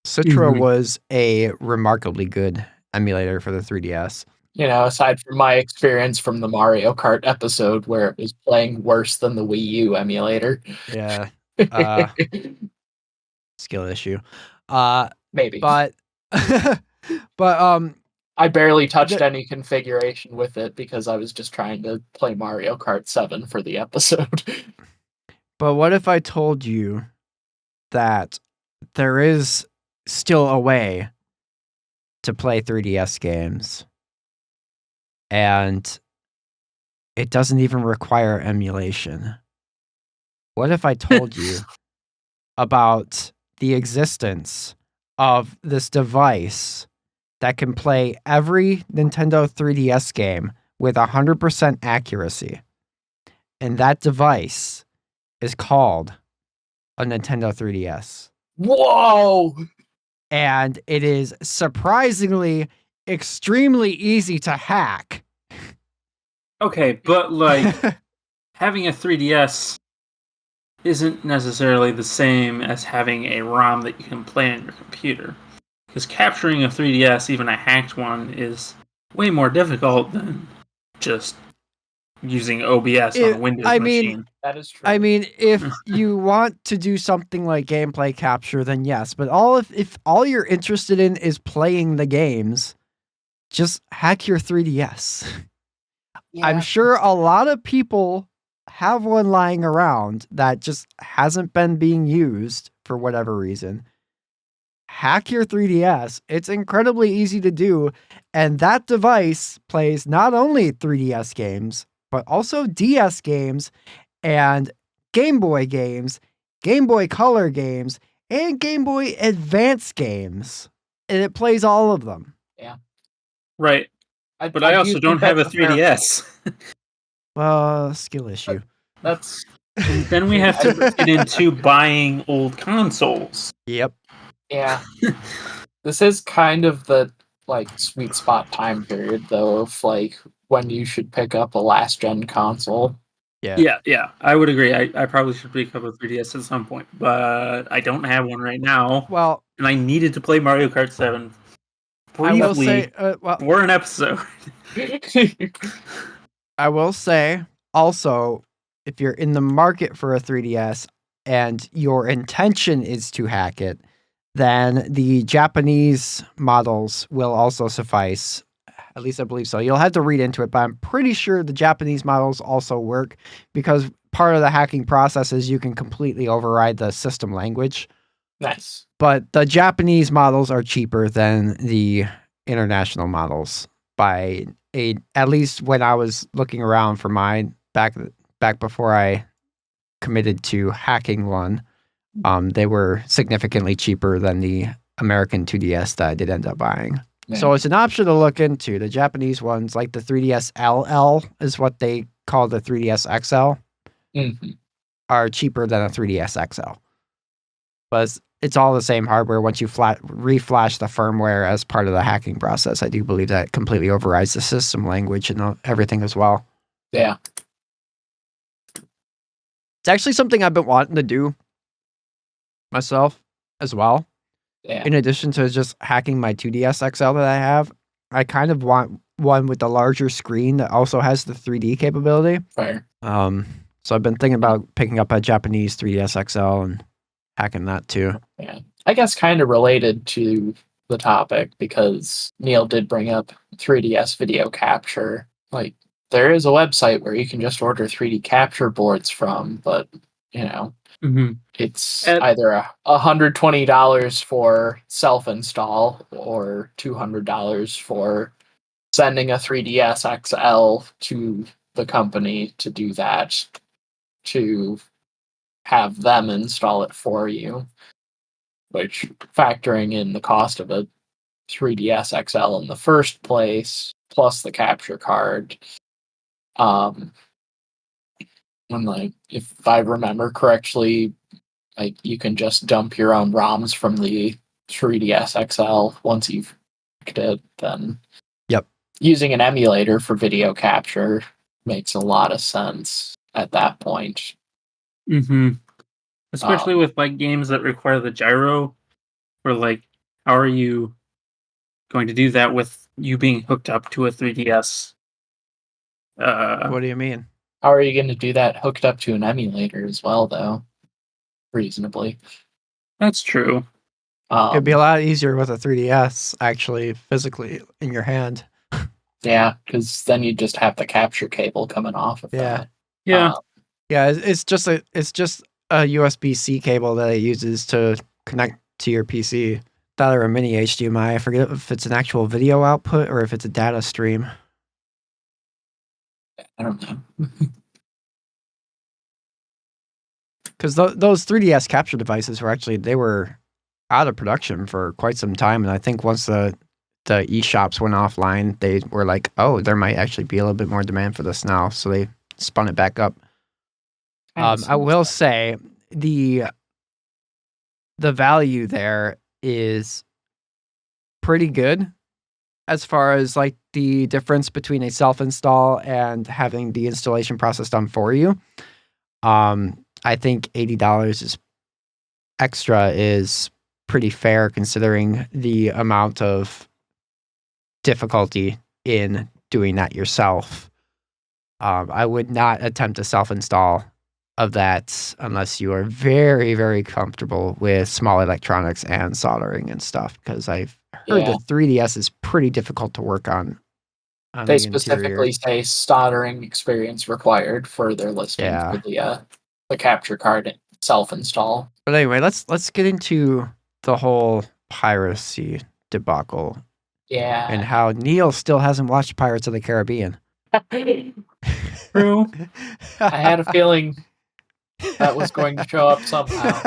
Citra was a remarkably good emulator for the 3DS. Aside from my experience from the Mario Kart episode where it was playing worse than the Wii U emulator. Yeah, skill issue. Maybe. But I barely touched any configuration with it because I was just trying to play Mario Kart 7 for the episode. But what if I told you that there is still a way to play 3DS games and it doesn't even require emulation? What if I told you about the existence of this device that can play every Nintendo 3DS game with 100% accuracy? And that device is called a Nintendo 3DS. Whoa! And it is surprisingly extremely easy to hack. Okay, but like having a 3DS isn't necessarily the same as having a ROM that you can play on your computer. Because capturing a 3DS, even a hacked one, is way more difficult than just using OBS on a Windows machine. That is true. I mean, if you want to do something like gameplay capture, then yes. But if all you're interested in is playing the games, just hack your 3DS. Yeah. I'm sure a lot of people have one lying around that just hasn't been being used for whatever reason. Hack your 3DS. It's incredibly easy to do. And that device plays not only 3DS games, but also DS games and Game Boy games, Game Boy Color games, and Game Boy Advance games. And it plays all of them. Yeah. Right. But I also don't have a 3DS. Well, skill issue. That's And then we have to get into buying old consoles. Yep. Yeah. This is kind of the sweet spot time period though of when you should pick up a last gen console. Yeah, I would agree. I probably should pick up a 3DS at some point, but I don't have one right now. Well, and I needed to play Mario Kart 7 I will briefly say, for an episode. I will say also, if you're in the market for a 3DS and your intention is to hack it, then the Japanese models will also suffice. At least I believe so. You'll have to read into it, but I'm pretty sure the Japanese models also work because part of the hacking process is you can completely override the system language. Nice. But the Japanese models are cheaper than the international models by at least when I was looking around for mine back before I committed to hacking one, they were significantly cheaper than the American 2DS that I did end up buying. Yeah. So it's an option to look into. The Japanese ones, like the 3DS LL is what they call the 3DS XL, are cheaper than a 3DS XL. But it's all the same hardware once you reflash the firmware as part of the hacking process. I do believe that completely overrides the system language and everything as well. Yeah. It's actually something I've been wanting to do myself as well. Yeah. In addition to just hacking my 2DS XL that I have, I kind of want one with the larger screen that also has the 3D capability. Fair. So I've been thinking about picking up a Japanese 3DS XL and hacking that too. Yeah. I guess kind of related to the topic because Neal did bring up 3DS video capture. Like, there is a website where you can just order 3D capture boards from, but, you know, it's either $120 for self-install or $200 for sending a 3DS XL to the company to do that, to have them install it for you, which, factoring in the cost of a 3DS XL in the first place, plus the capture card, and like, if I remember correctly, like, you can just dump your own ROMs from the 3DS XL once you've hacked it, then using an emulator for video capture makes a lot of sense at that point. Especially with like games that require the gyro, or like, how are you going to do that with you being hooked up to a 3DS? What do you mean? How are you going to do that hooked up to an emulator as well, though? Reasonably. That's true. It'd be a lot easier with a 3DS, actually, physically in your hand. Yeah, because then you just have the capture cable coming off of that. Yeah. It's just a USB-C cable that it uses to connect to your PC. That or a mini HDMI. I forget if it's an actual video output or if it's a data stream. I don't know. Because those 3DS capture devices they were out of production for quite some time, and I think once the eShops went offline, they were like, oh, there might actually be a little bit more demand for this now, so they spun it back up. I will say the value there is pretty good as far as like the difference between a self-install and having the installation process done for you. I think $80 is extra is pretty fair considering the amount of difficulty in doing that yourself. I would not attempt a self-install of that unless you are very, very comfortable with small electronics and soldering and stuff, because I've heard the 3DS is pretty difficult to work on They specifically say soldering experience required for their listing for the capture card self-install. But anyway, let's get into the whole piracy debacle. Yeah. And how Neal still hasn't watched Pirates of the Caribbean. True. I had a feeling that was going to show up somehow.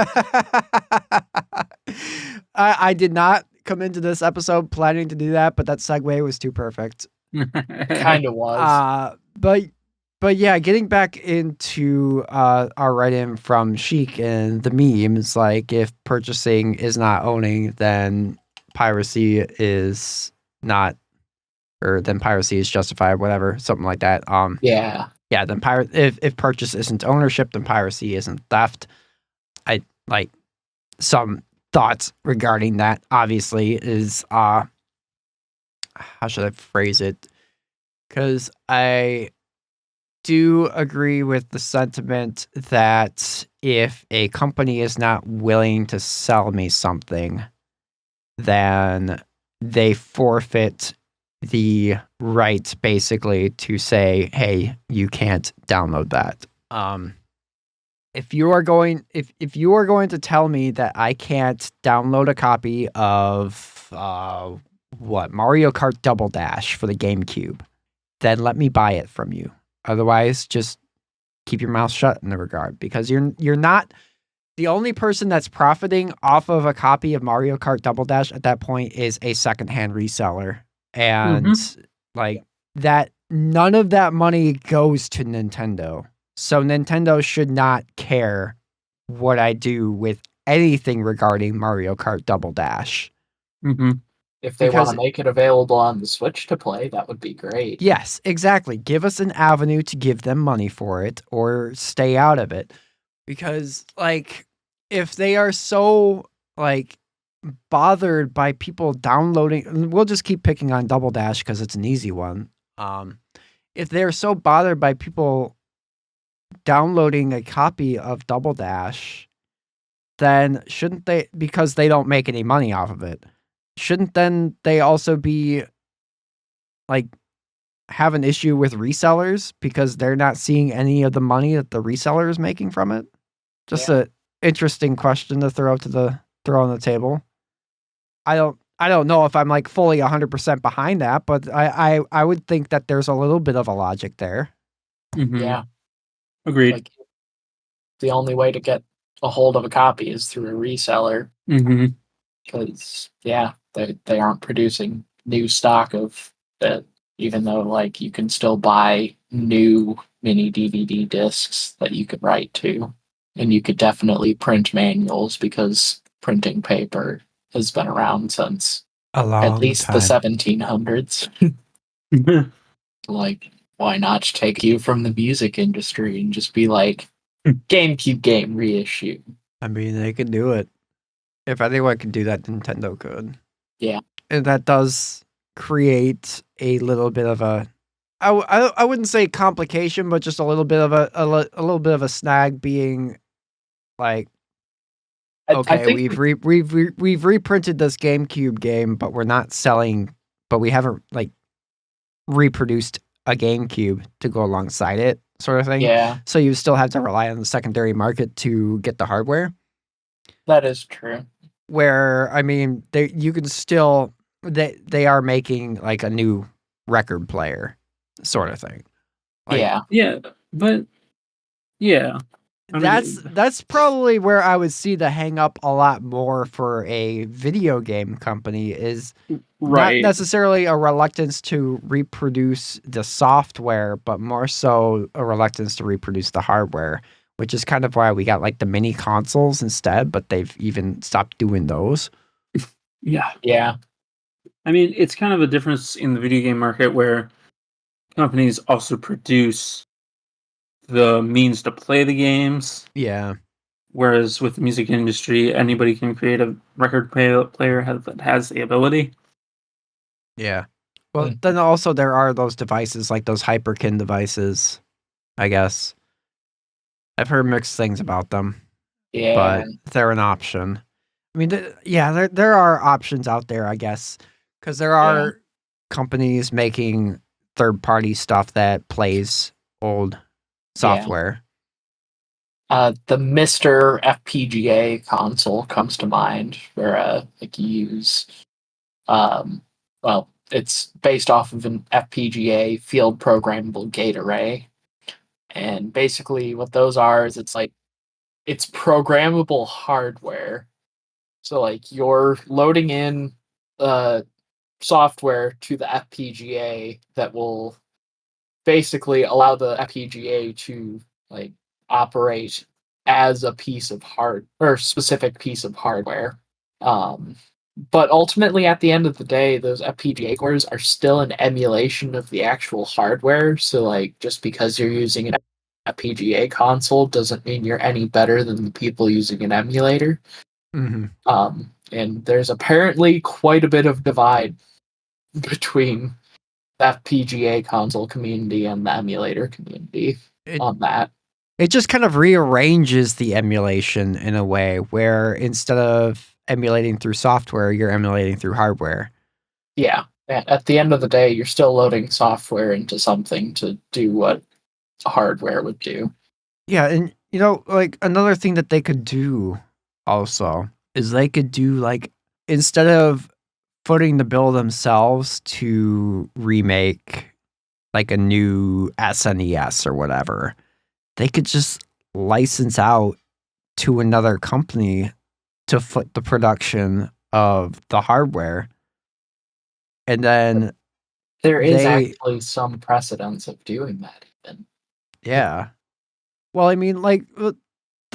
I did not come into this episode planning to do that, but that segue was too perfect. Kind of was. But yeah, getting back into our write-in from Sheik and the memes, like if purchasing is not owning, then piracy is not, or then piracy is justified, whatever, something like that. Yeah. Then if purchase isn't ownership, then piracy isn't theft. I like some thoughts regarding that. Obviously, is how should I phrase it? Because I do agree with the sentiment that if a company is not willing to sell me something, then they forfeit the right basically to say, hey, you can't download that. If you are going to tell me that I can't download a copy of Mario Kart Double Dash for the GameCube, then let me buy it from you. Otherwise, just keep your mouth shut in the regard, because you're not the only person that's profiting off of a copy of Mario Kart Double Dash at that point is a secondhand reseller. And like that, none of that money goes to Nintendo. So Nintendo should not care what I do with anything regarding Mario Kart Double Dash. If they want to make it available on the Switch to play, that would be great. Yes, exactly. Give us an avenue to give them money for it, or stay out of it. Because, like, if they are so, like, bothered by people downloading, we'll just keep picking on Double Dash because it's an easy one. If they're so bothered by people downloading a copy of Double Dash, then shouldn't they, because they don't make any money off of it, shouldn't then they also be, like, have an issue with resellers because they're not seeing any of the money that the reseller is making from it? Just a interesting question to throw on the table. I don't know if I'm like fully 100% behind that, but I would think that there's a little bit of a logic there. Yeah. Agreed. Like, the only way to get a hold of a copy is through a reseller. Because, they aren't producing new stock of that, even though, like, you can still buy new mini DVD discs that you could write to. And you could definitely print manuals, because printing paper has been around since at least the 1700s. Like, why not take you from the music industry and just be like, GameCube game reissue? I mean, they could do it. If anyone can do that, Nintendo could. Yeah. And that does create a little bit of a, I wouldn't say complication, but just a little bit of a little bit of a snag, being like, okay, we've reprinted this GameCube game, but we're not selling, but we haven't like reproduced a GameCube to go alongside it, sort of thing. Yeah. So you still have to rely on the secondary market to get the hardware. That is true. Where, I mean, you can still, they are making like a new record player sort of thing. Like, but I mean, that's probably where I would see the hang up a lot more for a video game company, is not necessarily a reluctance to reproduce the software, but more so a reluctance to reproduce the hardware, which is kind of why we got like the mini consoles instead, but they've even stopped doing those. Yeah. I mean, it's kind of a difference in the video game market where companies also produce the means to play the games. Yeah. Whereas with the music industry, anybody can create a record player that has the ability. Yeah. Well, then also there are those devices, like those Hyperkin devices, I guess. I've heard mixed things about them. Yeah. But they're an option. I mean, there are options out there, I guess, because there are companies making third-party stuff that plays old software. The Mr. FPGA console comes to mind, where like you use, it's based off of an FPGA field programmable gate array, and basically what those are is it's programmable hardware. So like you're loading in software to the FPGA that will basically allow the FPGA to like operate as a piece of specific piece of hardware. But ultimately, at the end of the day, those FPGA cores are still an emulation of the actual hardware. So like, just because you're using an FPGA console doesn't mean you're any better than the people using an emulator. And there's apparently quite a bit of divide between the FPGA console community and the emulator community on that. It just kind of rearranges the emulation in a way where instead of emulating through software, you're emulating through hardware. Yeah. At the end of the day, you're still loading software into something to do what hardware would do. Yeah, and like another thing that they could do also is they could do like, instead of footing the bill themselves to remake like a new SNES or whatever, they could just license out to another company to foot the production of the hardware. And then there is actually some precedence of doing that even. Yeah. Well, I mean, like,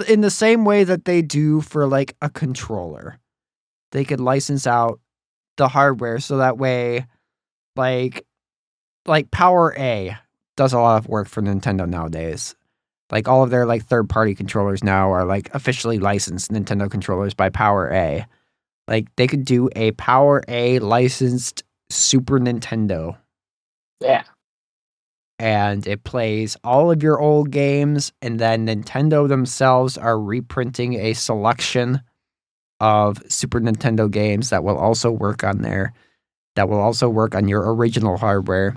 in the same way that they do for like a controller, they could license out the hardware so that way, like Power A does a lot of work for Nintendo nowadays. Like all of their like third-party controllers now are like officially licensed Nintendo controllers by Power A. Like they could do a Power A licensed Super Nintendo. Yeah. And it plays all of your old games, and then Nintendo themselves are reprinting a selection of Super Nintendo games that will also work on your original hardware.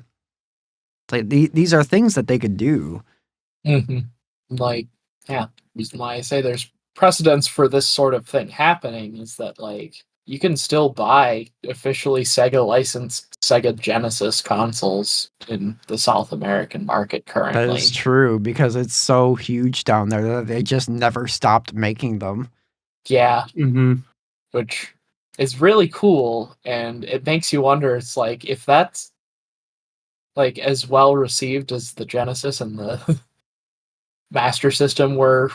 Like these are things that they could do. Mm-hmm. Like, yeah, reason why I say there's precedence for this sort of thing happening is that, like, you can still buy officially Sega licensed Sega Genesis consoles in the South American market currently. That is true, because it's so huge down there that they just never stopped making them. Yeah. Mm-hmm. Which is really cool, and it makes you wonder, it's like, if that's like as well received as the Genesis and the Master System were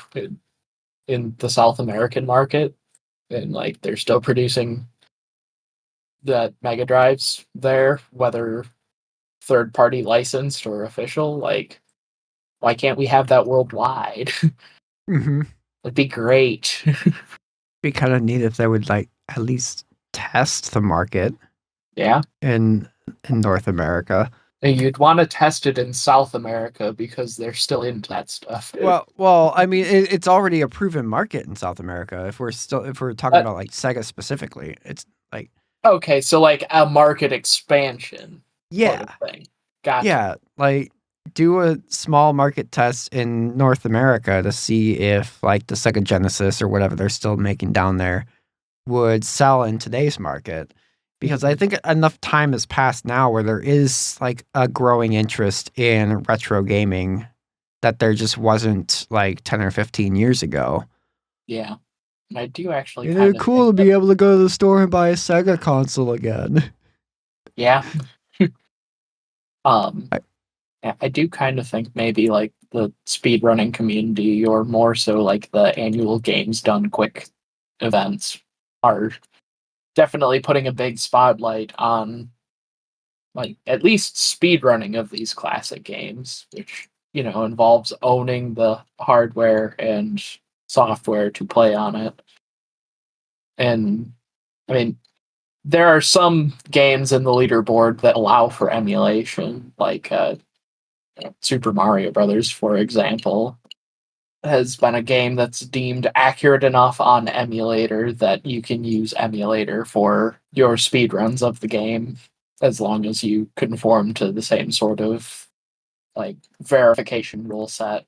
in the South American market, and like they're still producing the Mega Drives there, whether third party licensed or official, like why can't we have that worldwide? Mm-hmm. It'd be great. Be kind of neat if they would like at least test the market. Yeah. In North America. And you'd want to test it in South America because they're still into that stuff. Well, I mean, it's already a proven market in South America. If we're talking about like Sega specifically, it's like, okay, so like a market expansion. Yeah. Sort of thing. Gotcha. Yeah, like do a small market test in North America to see if like the Sega Genesis or whatever they're still making down there would sell in today's market. Because I think enough time has passed now where there is like a growing interest in retro gaming that there just wasn't like 10 or 15 years ago. Yeah. And I do actually It's cool to be able to go to the store and buy a Sega console again. Yeah. I do kind of think maybe like the speedrunning community, or more so like the annual Games Done Quick events, are definitely putting a big spotlight on like at least speedrunning of these classic games, which, involves owning the hardware and software to play on it. And I mean, there are some games in the leaderboard that allow for emulation, like Super Mario Brothers, for example, has been a game that's deemed accurate enough on emulator that you can use emulator for your speedruns of the game, as long as you conform to the same sort of like verification rule set.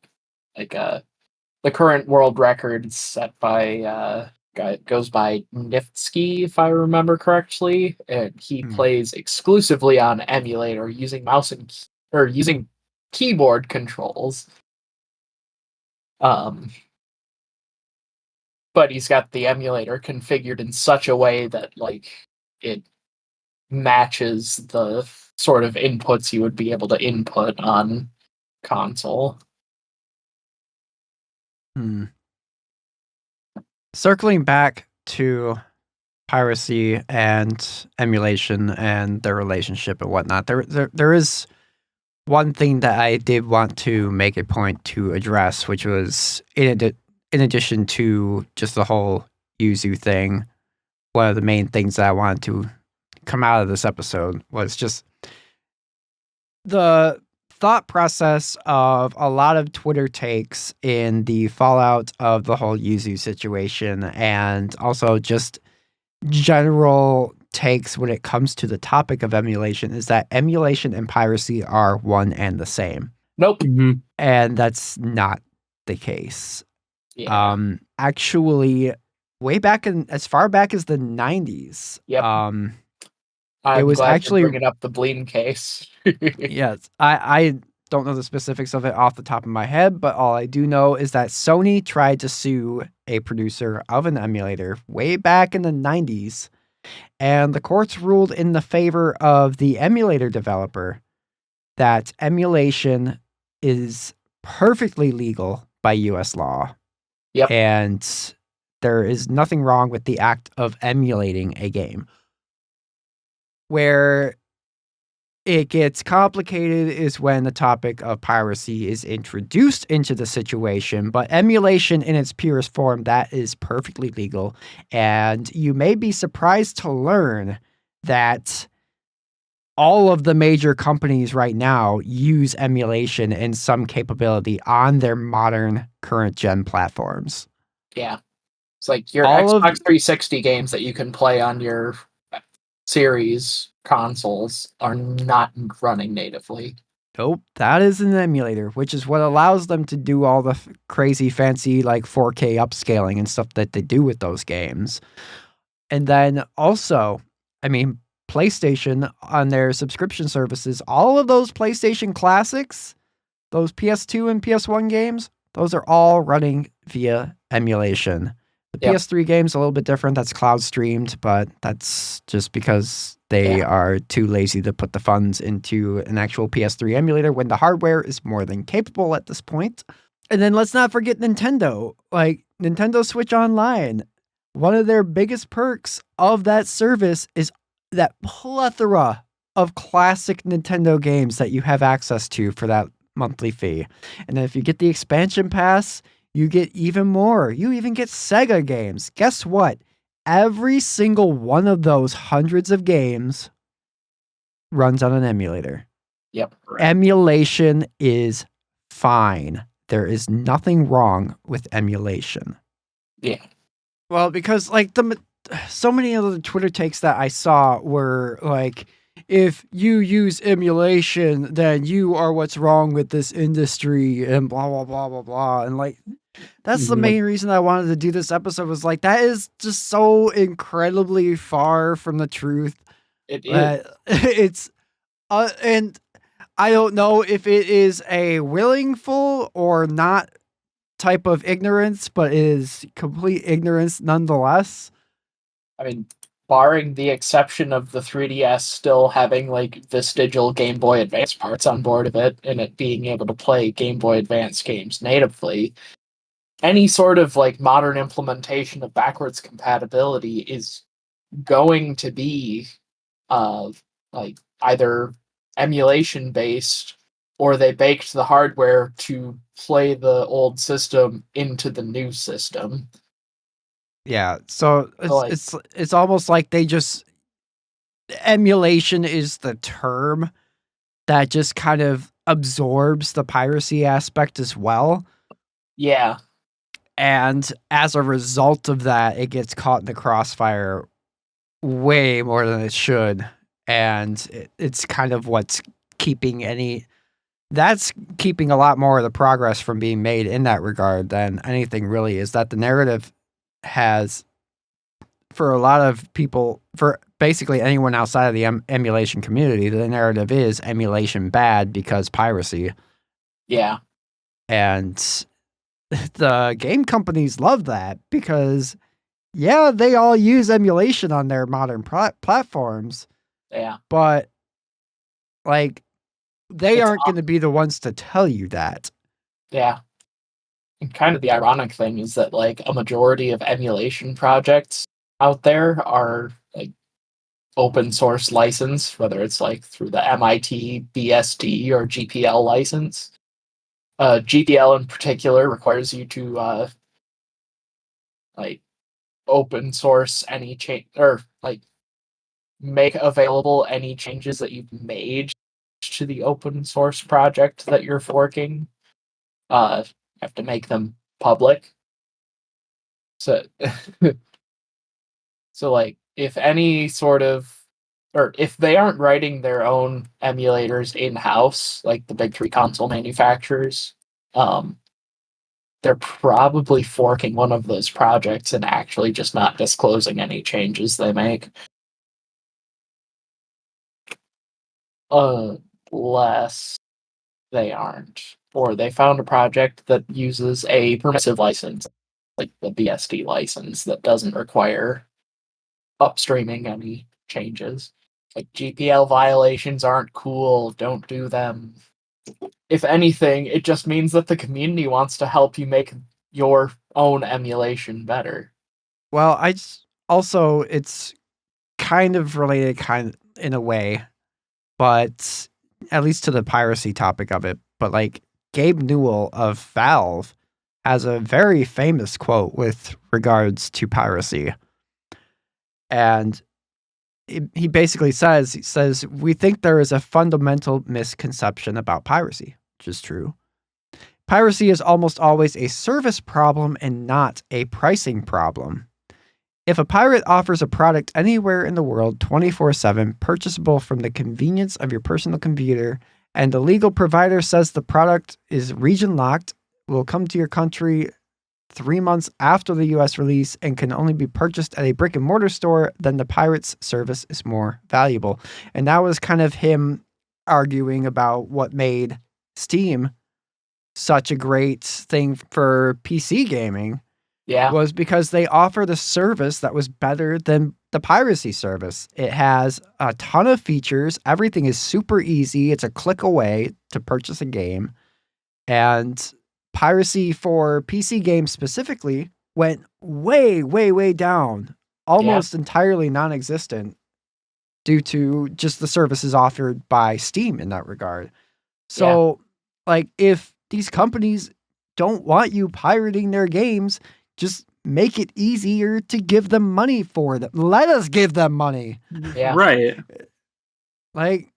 Like the current world record set by guy goes by Niftsky, if I remember correctly, and he plays exclusively on emulator using using keyboard controls. But he's got the emulator configured in such a way that like it matches the sort of inputs you would be able to input on console. Circling back to piracy and emulation and their relationship and whatnot, there is one thing that I did want to make a point to address, which was in addition to just the whole Yuzu thing, one of the main things that I wanted to come out of this episode was just the thought process of a lot of Twitter takes in the fallout of the whole Yuzu situation, and also just general takes when it comes to the topic of emulation is that emulation and piracy are one and the same. Nope. And that's not the case. Yeah. Actually, way back as far back as the 90s. Yep. It I'm was glad actually you're bringing up the Bleem case. yes. I don't know the specifics of it off the top of my head, but all I do know is that Sony tried to sue a producer of an emulator way back in the 90s, and the courts ruled in the favor of the emulator developer that emulation is perfectly legal by US law. Yep. And there is nothing wrong with the act of emulating a game. Where it gets complicated is when the topic of piracy is introduced into the situation, but emulation in its purest form, that is perfectly legal. And you may be surprised to learn that all of the major companies right now use emulation in some capability on their modern current gen platforms. Yeah. It's like your All of- Xbox 360 games that you can play on your series consoles are not running natively. Nope, that is an emulator, which is what allows them to do all the crazy fancy like 4K upscaling and stuff that they do with those games. And then also, I mean, PlayStation on their subscription services, all of those PlayStation classics, those PS2 and PS1 games, those are all running via emulation. The PS3 game's a little bit different. That's cloud streamed, but that's just because they are too lazy to put the funds into an actual PS3 emulator when the hardware is more than capable at this point. And then let's not forget Nintendo. Like Nintendo Switch Online, one of their biggest perks of that service is that plethora of classic Nintendo games that you have access to for that monthly fee. And then if you get the expansion pass, you get even more. You even get Sega games. Guess what? Every single one of those hundreds of games runs on an emulator. Yep. Emulation is fine. There is nothing wrong with emulation. Yeah. Well, because like so many of the Twitter takes that I saw were like, if you use emulation, then you are what's wrong with this industry and blah, blah, blah, blah, blah. And like, that's the main reason I wanted to do this episode was like, that is just so incredibly far from the truth. It is. It's, and I don't know if it is a willingful or not type of ignorance, but it is complete ignorance nonetheless. I mean, barring the exception of the 3DS still having like vestigial Game Boy Advance parts on board of it and it being able to play Game Boy Advance games natively, any sort of like modern implementation of backwards compatibility is going to be like either emulation based or they baked the hardware to play the old system into the new system. Yeah, so it's almost like they just emulation is the term that just kind of absorbs the piracy aspect as well. Yeah. And as a result of that, it gets caught in the crossfire way more than it should. And it's kind of what's keeping keeping a lot more of the progress from being made in that regard than anything really, is that the narrative has, for a lot of people, for basically anyone outside of the emulation community, the narrative is emulation bad because piracy. Yeah. And the game companies love that because, yeah, they all use emulation on their modern platforms. Yeah. But, like, they aren't going to be the ones to tell you that. Yeah. And kind of the ironic thing is that, like, a majority of emulation projects out there are, like, open source license, whether it's, like, through the MIT BSD or GPL license. GPL in particular requires you to, like, open source any change, or, like, make available any changes that you've made to the open source project that you're forking. You have to make them public. So, so like if any sort of, or if they aren't writing their own emulators in-house, like the big three console manufacturers, they're probably forking one of those projects and actually just not disclosing any changes they make. Unless they aren't. Or they found a project that uses a permissive license, like the BSD license, that doesn't require upstreaming any changes. Like GPL violations aren't cool, don't do them. If anything, it just means that the community wants to help you make your own emulation better. Well, also it's kind of related, in a way, but at least to the piracy topic of it. But like Gabe Newell of Valve has a very famous quote with regards to piracy, and he basically says, "We think there is a fundamental misconception about piracy," which is true. Piracy is almost always a service problem and not a pricing problem. If a pirate offers a product anywhere in the world 24/7, purchasable from the convenience of your personal computer, and the legal provider says the product is region locked, will come to your country 3 months after the US release, and can only be purchased at a brick and mortar store, then the pirate's service is more valuable. And that was kind of him arguing about what made Steam such a great thing for PC gaming. Yeah. Was because they offered a service that was better than the piracy service. It has a ton of features. Everything is super easy. It's a click away to purchase a game. And piracy for PC games specifically went way, way, way down, almost entirely non-existent due to just the services offered by Steam in that regard. So, like, if these companies don't want you pirating their games, just make it easier to give them money for them. Let us give them money. Yeah. Right. Like,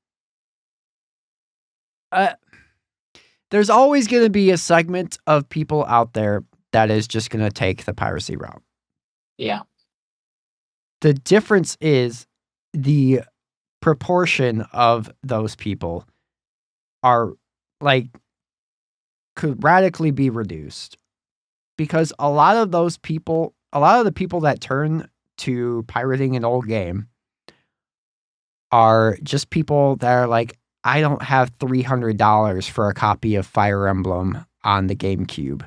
there's always going to be a segment of people out there that is just going to take the piracy route. Yeah. The difference is the proportion of those people are could radically be reduced, because a lot of the people that turn to pirating an old game are just people that are like, I don't have $300 for a copy of Fire Emblem on the GameCube.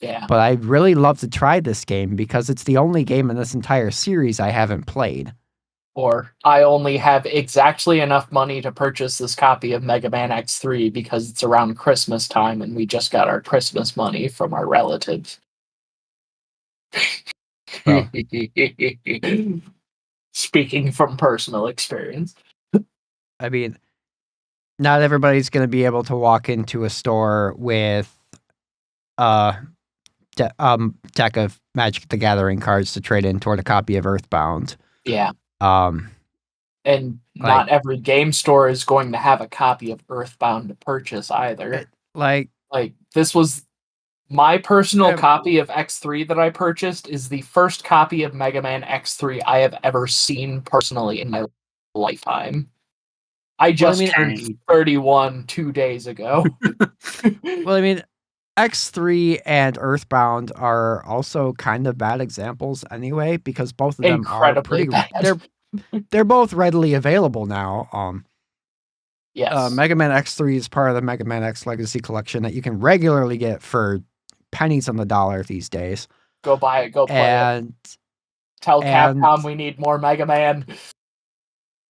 Yeah. But I'd really love to try this game because it's the only game in this entire series I haven't played. Or I only have exactly enough money to purchase this copy of Mega Man X3 because it's around Christmas time and we just got our Christmas money from our relatives. Well. Speaking from personal experience. I mean, not everybody's going to be able to walk into a store with a deck of Magic the Gathering cards to trade in toward a copy of Earthbound. Yeah. And not every game store is going to have a copy of Earthbound to purchase either. This was my personal copy of X3 that I purchased is the first copy of Mega Man X3 I have ever seen personally in my lifetime. I just turned 31 2 days ago. Well, I mean, X3 and Earthbound are also kind of bad examples anyway, because both of them are pretty bad. They're both readily available now. Yes. Mega Man X3 is part of the Mega Man X Legacy Collection that you can regularly get for pennies on the dollar these days. Go buy it, go play it. Tell Capcom we need more Mega Man.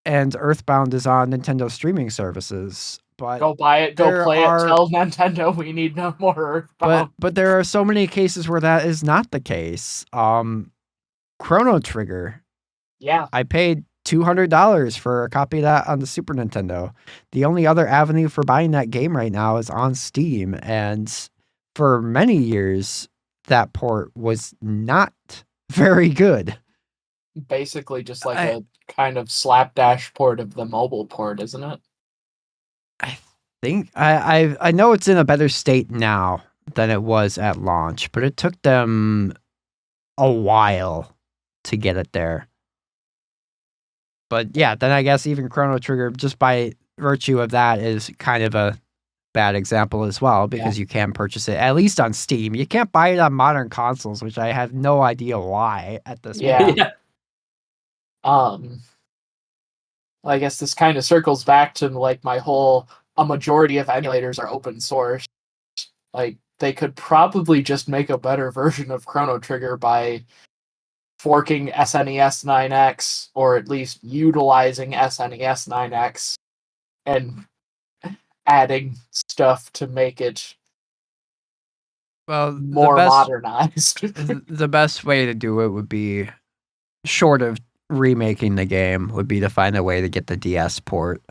And Earthbound is on Nintendo streaming services. But go buy it, go play it, tell Nintendo we need no more Earthbound. But there are so many cases where that is not the case. Chrono Trigger. Yeah. I paid $200 for a copy of that on the Super Nintendo. The only other avenue for buying that game right now is on Steam, and for many years that port was not very good. Basically just like a kind of slapdash port of the mobile port, isn't it? I think I know it's in a better state now than it was at launch, but it took them a while to get it there. But yeah, then I guess even Chrono Trigger, just by virtue of that, is kind of a bad example as well, because you can purchase it at least on Steam. You can't buy it on modern consoles, which I have no idea why at this point. Yeah. I guess this kind of circles back to like my whole, a majority of emulators are open source. Like, they could probably just make a better version of Chrono Trigger by forking SNES 9X, or at least utilizing SNES 9X and adding stuff to make it more modernized. The best way to do it would be, short of remaking the game, would be to find a way to get the DS port.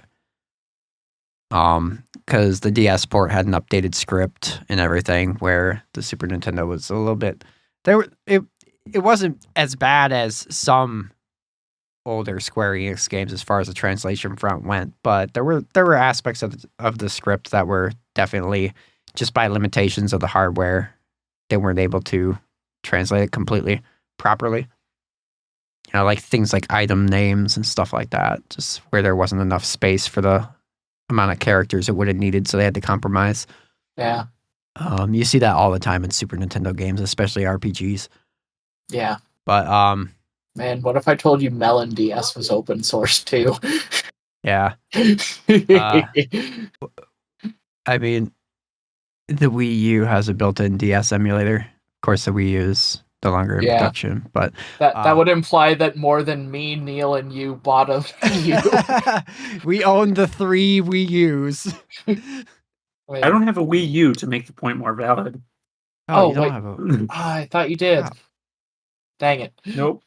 Because the DS port had an updated script and everything, where the Super Nintendo was a little bit it wasn't as bad as some older Square Enix games as far as the translation front went, but there were aspects of the script that were definitely, just by limitations of the hardware, they weren't able to translate it completely properly. You know, like things like item names and stuff like that, just where there wasn't enough space for the amount of characters it would have needed, so they had to compromise. Yeah. You see that all the time in Super Nintendo games, especially RPGs. Yeah. But man, what if I told you Melon DS was open source too? Yeah. I mean, the Wii U has a built-in DS emulator. Of course, the Wii U is no longer in production, but that would imply that more than me, Neal, and you bought a Wii U. We own the 3 Wii U's. I don't have a Wii U to make the point more valid. Oh, you don't have a... I thought you did. Wow. Dang it. Nope.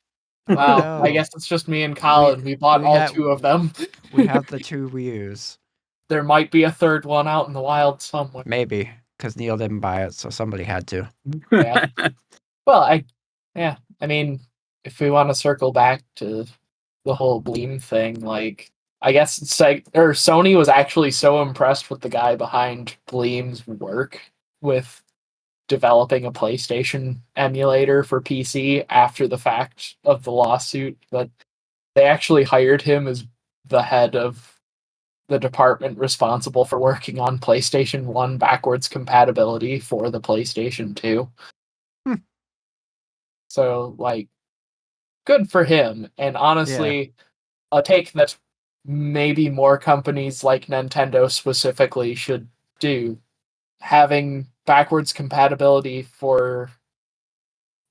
Well, No. I guess it's just me and Colin. We bought all 2 of them. We have the 2 Wii U's. There might be a third one out in the wild somewhere. Maybe, because Neal didn't buy it, so somebody had to. Yeah. Well, I mean, if we want to circle back to the whole Bleem thing, like, I guess Sony was actually so impressed with the guy behind Bleem's work with developing a PlayStation emulator for PC after the fact of the lawsuit that they actually hired him as the head of the department responsible for working on PlayStation 1 backwards compatibility for the PlayStation 2. So, like, good for him. And honestly, a take that maybe more companies like Nintendo specifically should do. Having backwards compatibility for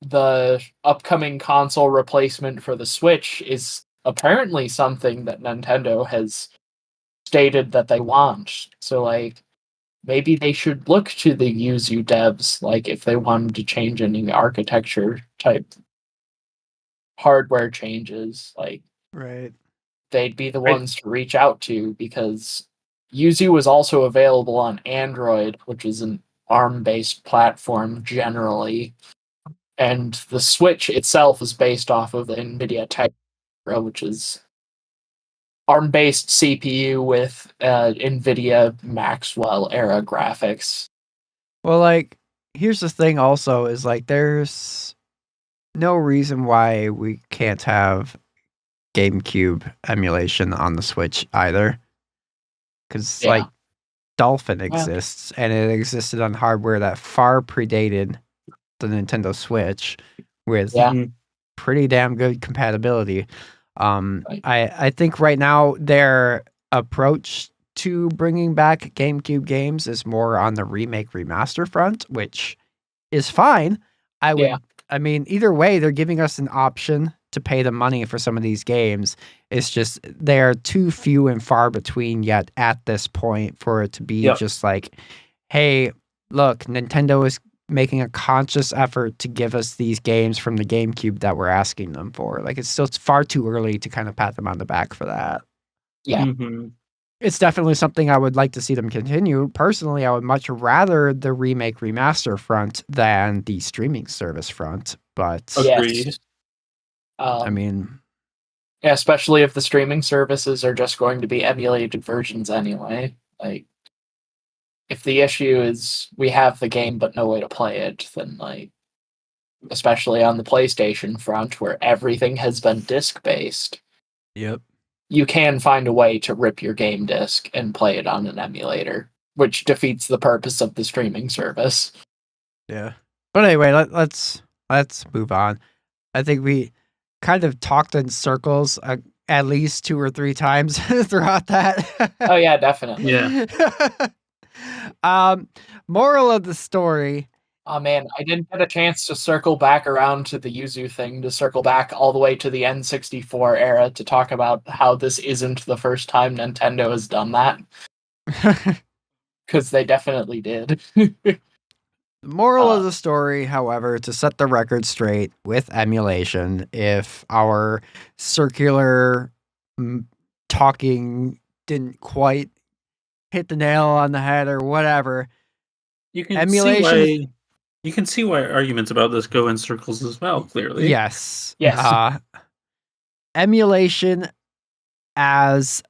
the upcoming console replacement for the Switch is apparently something that Nintendo has stated that they want. So, like, maybe they should look to the Yuzu devs, like, if they wanted to change any architecture type hardware changes, like, right, they'd be the ones to reach out to, because Yuzu was also available on Android, which is an ARM-based platform generally, and the Switch itself is based off of the NVIDIA Tegra, which is ARM-based CPU with NVIDIA Maxwell era graphics. Well, like, here's the thing also, is like, there's no reason why we can't have GameCube emulation on the Switch either. Because, like, Dolphin exists, and it existed on hardware that far predated the Nintendo Switch with pretty damn good compatibility. I think right now their approach to bringing back GameCube games is more on the remake remaster front, which is fine. I mean, either way, they're giving us an option to pay the money for some of these games. It's just they're too few and far between yet at this point for it to be just like, hey, look, Nintendo is making a conscious effort to give us these games from the GameCube that we're asking them for. Like, it's far too early to kind of pat them on the back for that. Yeah. Mm-hmm. It's definitely something I would like to see them continue. Personally, I would much rather the remake remaster front than the streaming service front. But agreed. I mean, yeah, especially if the streaming services are just going to be emulated versions anyway. Like, if the issue is we have the game but no way to play it, then, like, especially on the PlayStation front where everything has been disc-based. Yep. you can find a way to rip your game disc and play it on an emulator, which defeats the purpose of the streaming service. Yeah. But anyway, let's move on. I think we kind of talked in circles at least 2 or 3 times throughout that. Oh yeah, definitely. Yeah. Moral of the story. Oh man, I didn't get a chance to circle back around to the Yuzu thing, to circle back all the way to the N64 era to talk about how this isn't the first time Nintendo has done that. Because they definitely did. The moral of the story, however, to set the record straight with emulation, if our circular talking didn't quite hit the nail on the head or whatever, You can emulation. You can see why arguments about this go in circles as well, clearly. Yes. Yes. Emulation as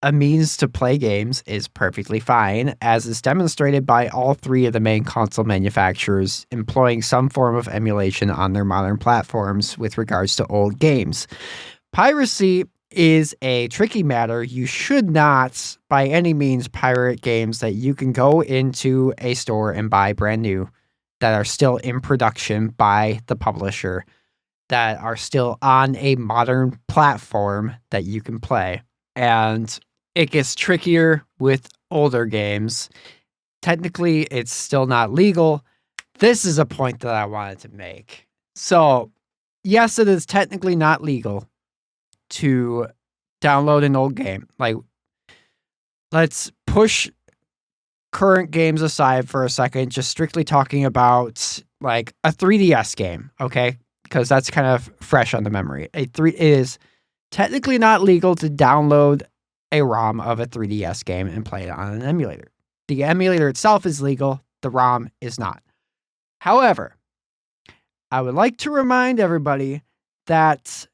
a means to play games is perfectly fine, as is demonstrated by all 3 of the main console manufacturers employing some form of emulation on their modern platforms with regards to old games. Piracy is a tricky matter. You should not, by any means, pirate games that you can go into a store and buy brand new, that are still in production by the publisher, that are still on a modern platform that you can play. And it gets trickier with older games. Technically, it's still not legal. This is a point that I wanted to make. So, yes, it is technically not legal to download an old game. Like, let's push current games aside for a second, just strictly talking about like a 3DS game, okay? Because that's kind of fresh on the memory. It is technically not legal to download a ROM of a 3DS game and play it on an emulator. The emulator itself is legal, the ROM is not. However, I would like to remind everybody that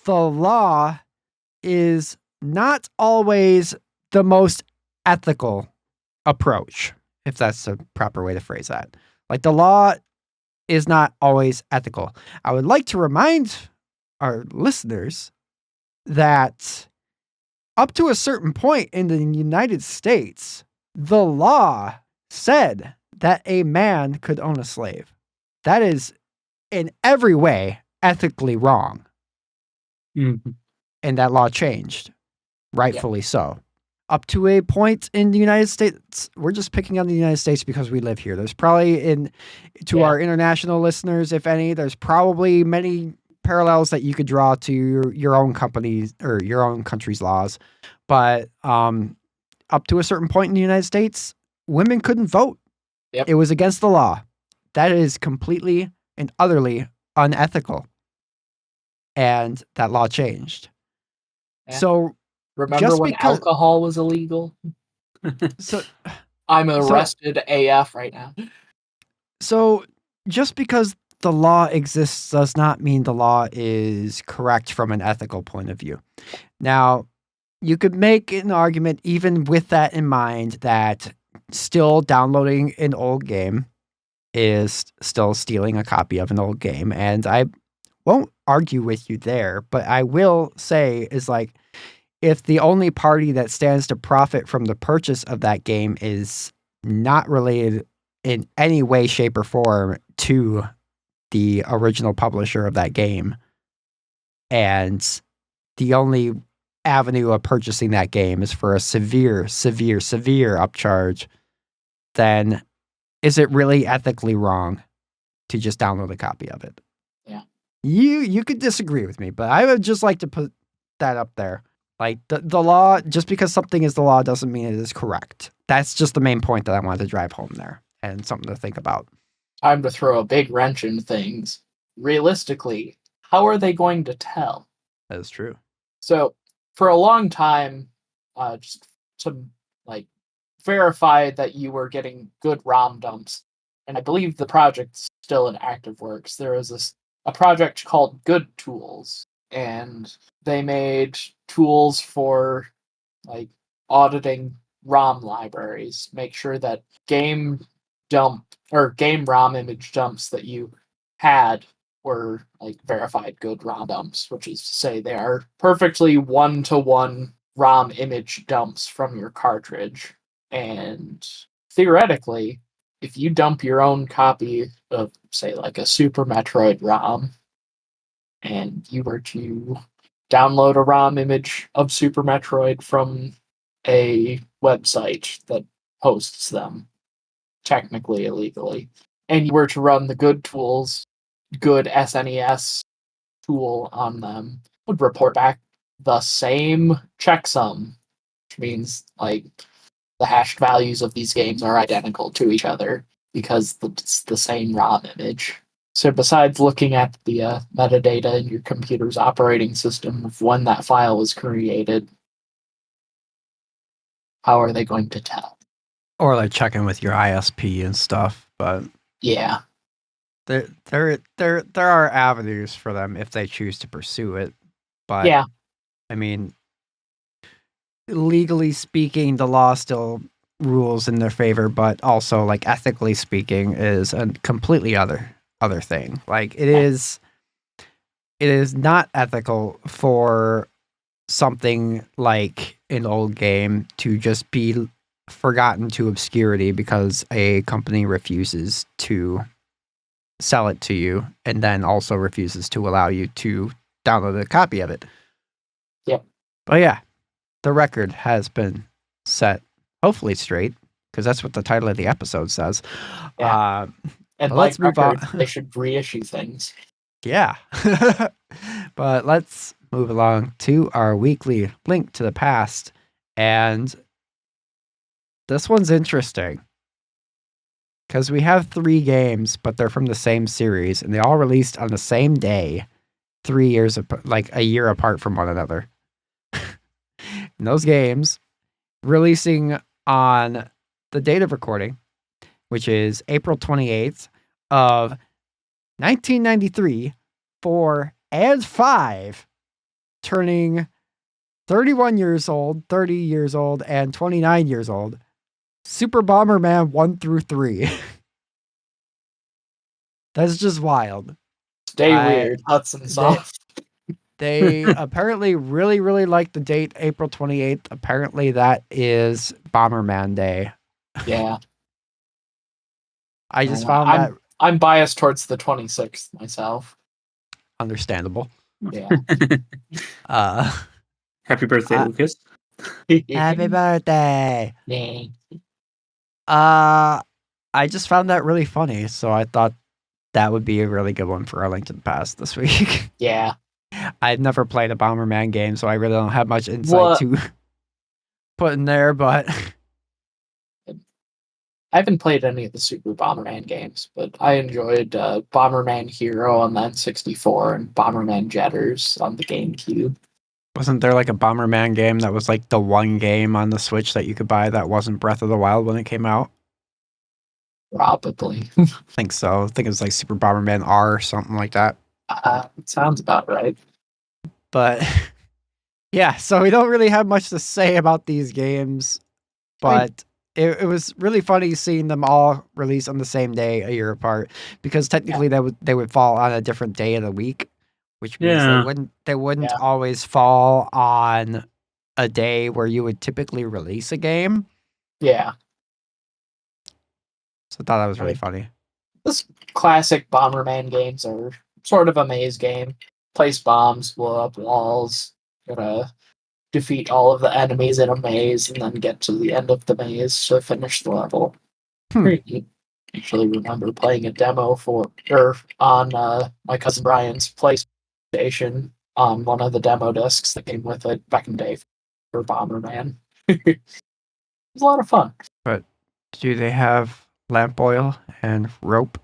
the law is not always the most ethical approach, if that's a proper way to phrase that. Like, the law is not always ethical. I would like to remind our listeners that up to a certain point in the United States, the law said that a man could own a slave. That is in every way ethically wrong. Mm-hmm. And that law changed, rightfully so. Up to a point in the United States, we're just picking on the United States because we live here. There's probably our international listeners, if any, there's probably many parallels that you could draw to your own company's or your own country's laws. But up to a certain point in the United States, women couldn't vote. Yep. It was against the law. That is completely and utterly unethical. And that law changed. Yeah. So remember when alcohol was illegal? So I'm arrested AF right now. So just because the law exists does not mean the law is correct from an ethical point of view. Now, you could make an argument even with that in mind that still downloading an old game is still stealing a copy of an old game. And I won't argue with you there, but I will say is like, if the only party that stands to profit from the purchase of that game is not related in any way, shape, or form to the original publisher of that game, and the only avenue of purchasing that game is for a severe upcharge, then is it really ethically wrong to just download a copy of it? Yeah. You could disagree with me, but I would just like to put that up there. Like, the law, just because something is the law doesn't mean it is correct. That's just the main point that I wanted to drive home there, and something to think about. Time to throw a big wrench in things. Realistically, how are they going to tell? That is true. So, for a long time, just to verify that you were getting good ROM dumps, and I believe the project's still in active works, there was a project called Good Tools, and they made tools for auditing ROM libraries, make sure that game ROM image dumps that you had were like verified good ROM dumps, which is to say they are perfectly one-to-one ROM image dumps from your cartridge. And theoretically, if you dump your own copy of, say, like a Super Metroid ROM, and you were to download a ROM image of Super Metroid from a website that hosts them, technically illegally, and you were to run the good tools, good SNES tool on them, would report back the same checksum, which means like the hashed values of these games are identical to each other because it's the same ROM image. So besides looking at the metadata in your computer's operating system of when that file was created, how are they going to tell? Or like checking with your ISP and stuff, but Yeah. there are avenues for them if they choose to pursue it. But Yeah. I mean, legally speaking, the law still rules in their favor, but also like ethically speaking is a completely other thing. Like it is not ethical for something like an old game to just be forgotten to obscurity because a company refuses to sell it to you and then also refuses to allow you to download a copy of it. Yep. But yeah, the record has been set, hopefully straight, because that's what the title of the episode says. Yeah. And let's move on. They should reissue things. Yeah. But let's move along to our weekly link to the past. And this one's interesting because we have 3 games, but they're from the same series and they all released on the same day, 3 years, like a year apart from one another. And those games releasing on the date of recording, which is April 28th of 1993, 4 and 5, turning 31 years old, 30 years old, and 29 years old. Super Bomberman 1 through 3. That's just wild. Stay weird, Hudson Soft. They apparently really, really like the date, April 28th. Apparently that is Bomberman Day. Yeah. I just found that I'm biased towards the 26th myself. understandable. Yeah. Happy birthday, Lucas. Happy birthday. Yeah. I just found that really funny, so I thought that would be a really good one for our link to the past this week. Yeah. I've never played a Bomberman game, so I really don't have much insight to put in there, but I haven't played any of the Super Bomberman games, but I enjoyed Bomberman Hero on the N64 and Bomberman Jetters on the GameCube. Wasn't there like a Bomberman game that was like the one game on the Switch that you could buy that wasn't Breath of the Wild when it came out? Probably. I think so. I think it was like Super Bomberman R or something like that. It sounds about right. But yeah, so we don't really have much to say about these games, but it was really funny seeing them all released on the same day a year apart, because technically they would fall on a different day of the week, which means they wouldn't always fall on a day where you would typically release a game. Yeah. So I thought that was really funny. This classic Bomberman games are sort of a maze game. Place bombs, blow up walls, gotta defeat all of the enemies in a maze, and then get to the end of the maze to finish the level. Pretty neat. I actually remember playing a demo on my cousin Brian's PlayStation on one of the demo discs that came with it back in the day for Bomberman. It was a lot of fun. But do they have lamp oil and rope?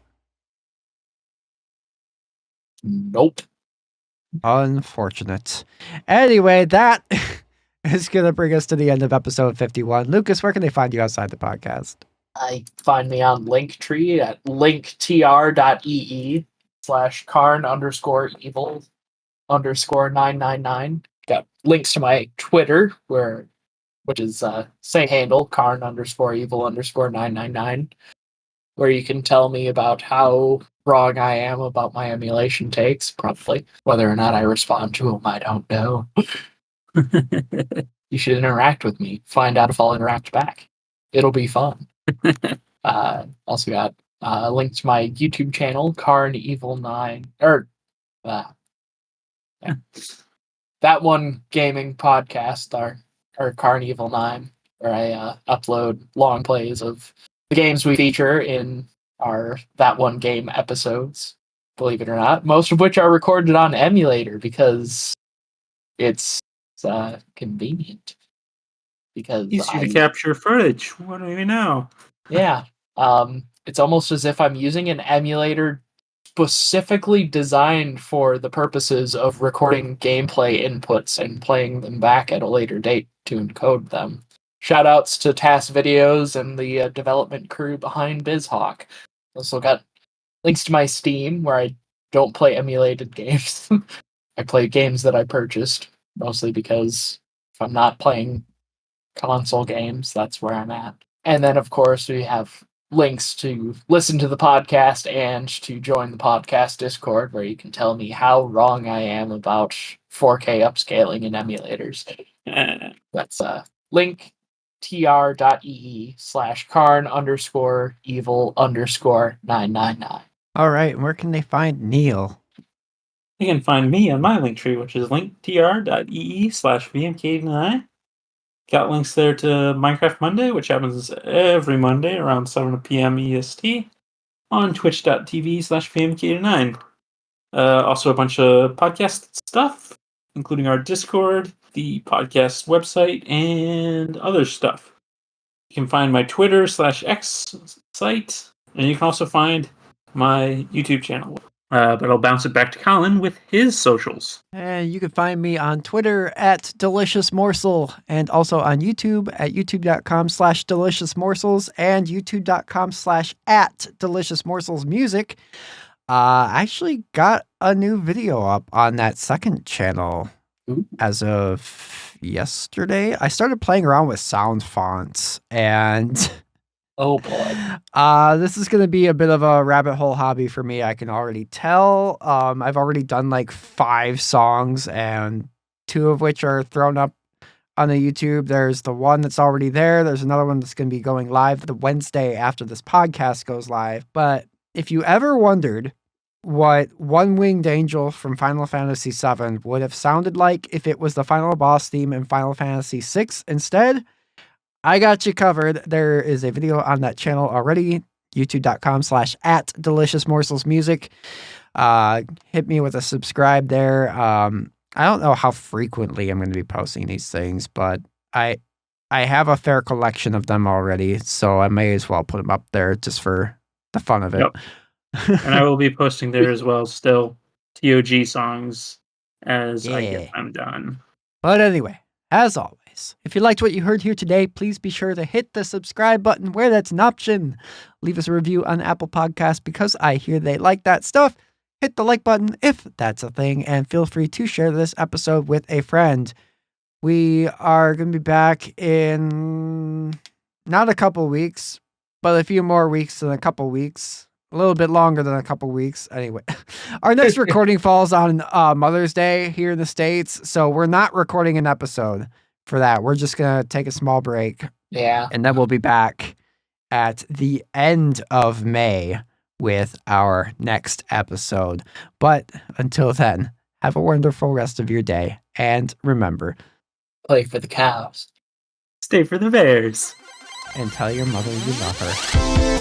Nope. Unfortunate. Anyway, that is going to bring us to the end of episode 51. Lucas, where can they find you outside the podcast? Find me on Linktree at linktr.ee/Karn_evil_999. Got links to my Twitter, which is same handle, Karn_evil_999. where you can tell me about how wrong I am about my emulation takes, probably. Whether or not I respond to them, I don't know. You should interact with me. Find out if I'll interact back. It'll be fun. Also got a link to my YouTube channel, Karn Evil 9. That one gaming podcast, or Karn Evil 9, where I upload long plays of the games we feature in our That One Game episodes, believe it or not. Most of which are recorded on emulator because it's convenient. Because easier to capture footage. What do you know? Yeah. It's almost as if I'm using an emulator specifically designed for the purposes of recording gameplay inputs and playing them back at a later date to encode them. Shoutouts to Task Videos and the development crew behind BizHawk. Also got links to my Steam, where I don't play emulated games. I play games that I purchased, mostly because if I'm not playing console games, that's where I'm at. And then, of course, we have links to listen to the podcast and to join the podcast Discord, where you can tell me how wrong I am about 4K upscaling in emulators. That's linktr.ee/Karn_evil_999. All right, where can they find Neal? You can find me on my link tree, which is linktr.ee/VMK89. Got links there to Minecraft Monday, which happens every Monday around 7 p.m. EST on twitch.tv/VMK89. Also a bunch of podcast stuff, including our Discord, the podcast website, and other stuff. You can find my Twitter/X site, and you can also find my YouTube channel. But I'll bounce it back to Colin with his socials. And you can find me on Twitter at Delicious Morsel, and also on YouTube at youtube.com/deliciousmorsels and youtube.com/@deliciousmorselsmusic. I actually got a new video up on that second channel as of yesterday. I started playing around with sound fonts, and oh boy, this is going to be a bit of a rabbit hole hobby for me. I can already tell. I've already done like 5 songs, and 2 of which are thrown up on the YouTube. There's the one that's already there. There's another one that's going to be going live the Wednesday after this podcast goes live. But if you ever wondered what One-Winged Angel from Final Fantasy VII would have sounded like if it was the final boss theme in Final Fantasy VI instead, I got you covered. There is a video on that channel already, youtube.com/@deliciousmorselsmusic. Hit me with a subscribe there. I don't know how frequently I'm going to be posting these things, but I have a fair collection of them already, so I may as well put them up there just for the fun of it. Yep. And I will be posting there as well still TOG songs as I get them done. But anyway, as always, if you liked what you heard here today, please be sure to hit the subscribe button where that's an option. Leave us a review on Apple Podcasts because I hear they like that stuff. Hit the like button if that's a thing, and feel free to share this episode with a friend. We are going to be back in not a couple weeks, but a few more weeks than a couple weeks. A little bit longer than a couple weeks. Anyway, our next recording falls on Mother's Day here in the States, so we're not recording an episode for that. We're just going to take a small break. Yeah. And then we'll be back at the end of May with our next episode. But until then, have a wonderful rest of your day. And remember, play for the cows. Stay for the bears. And tell your mother you love her.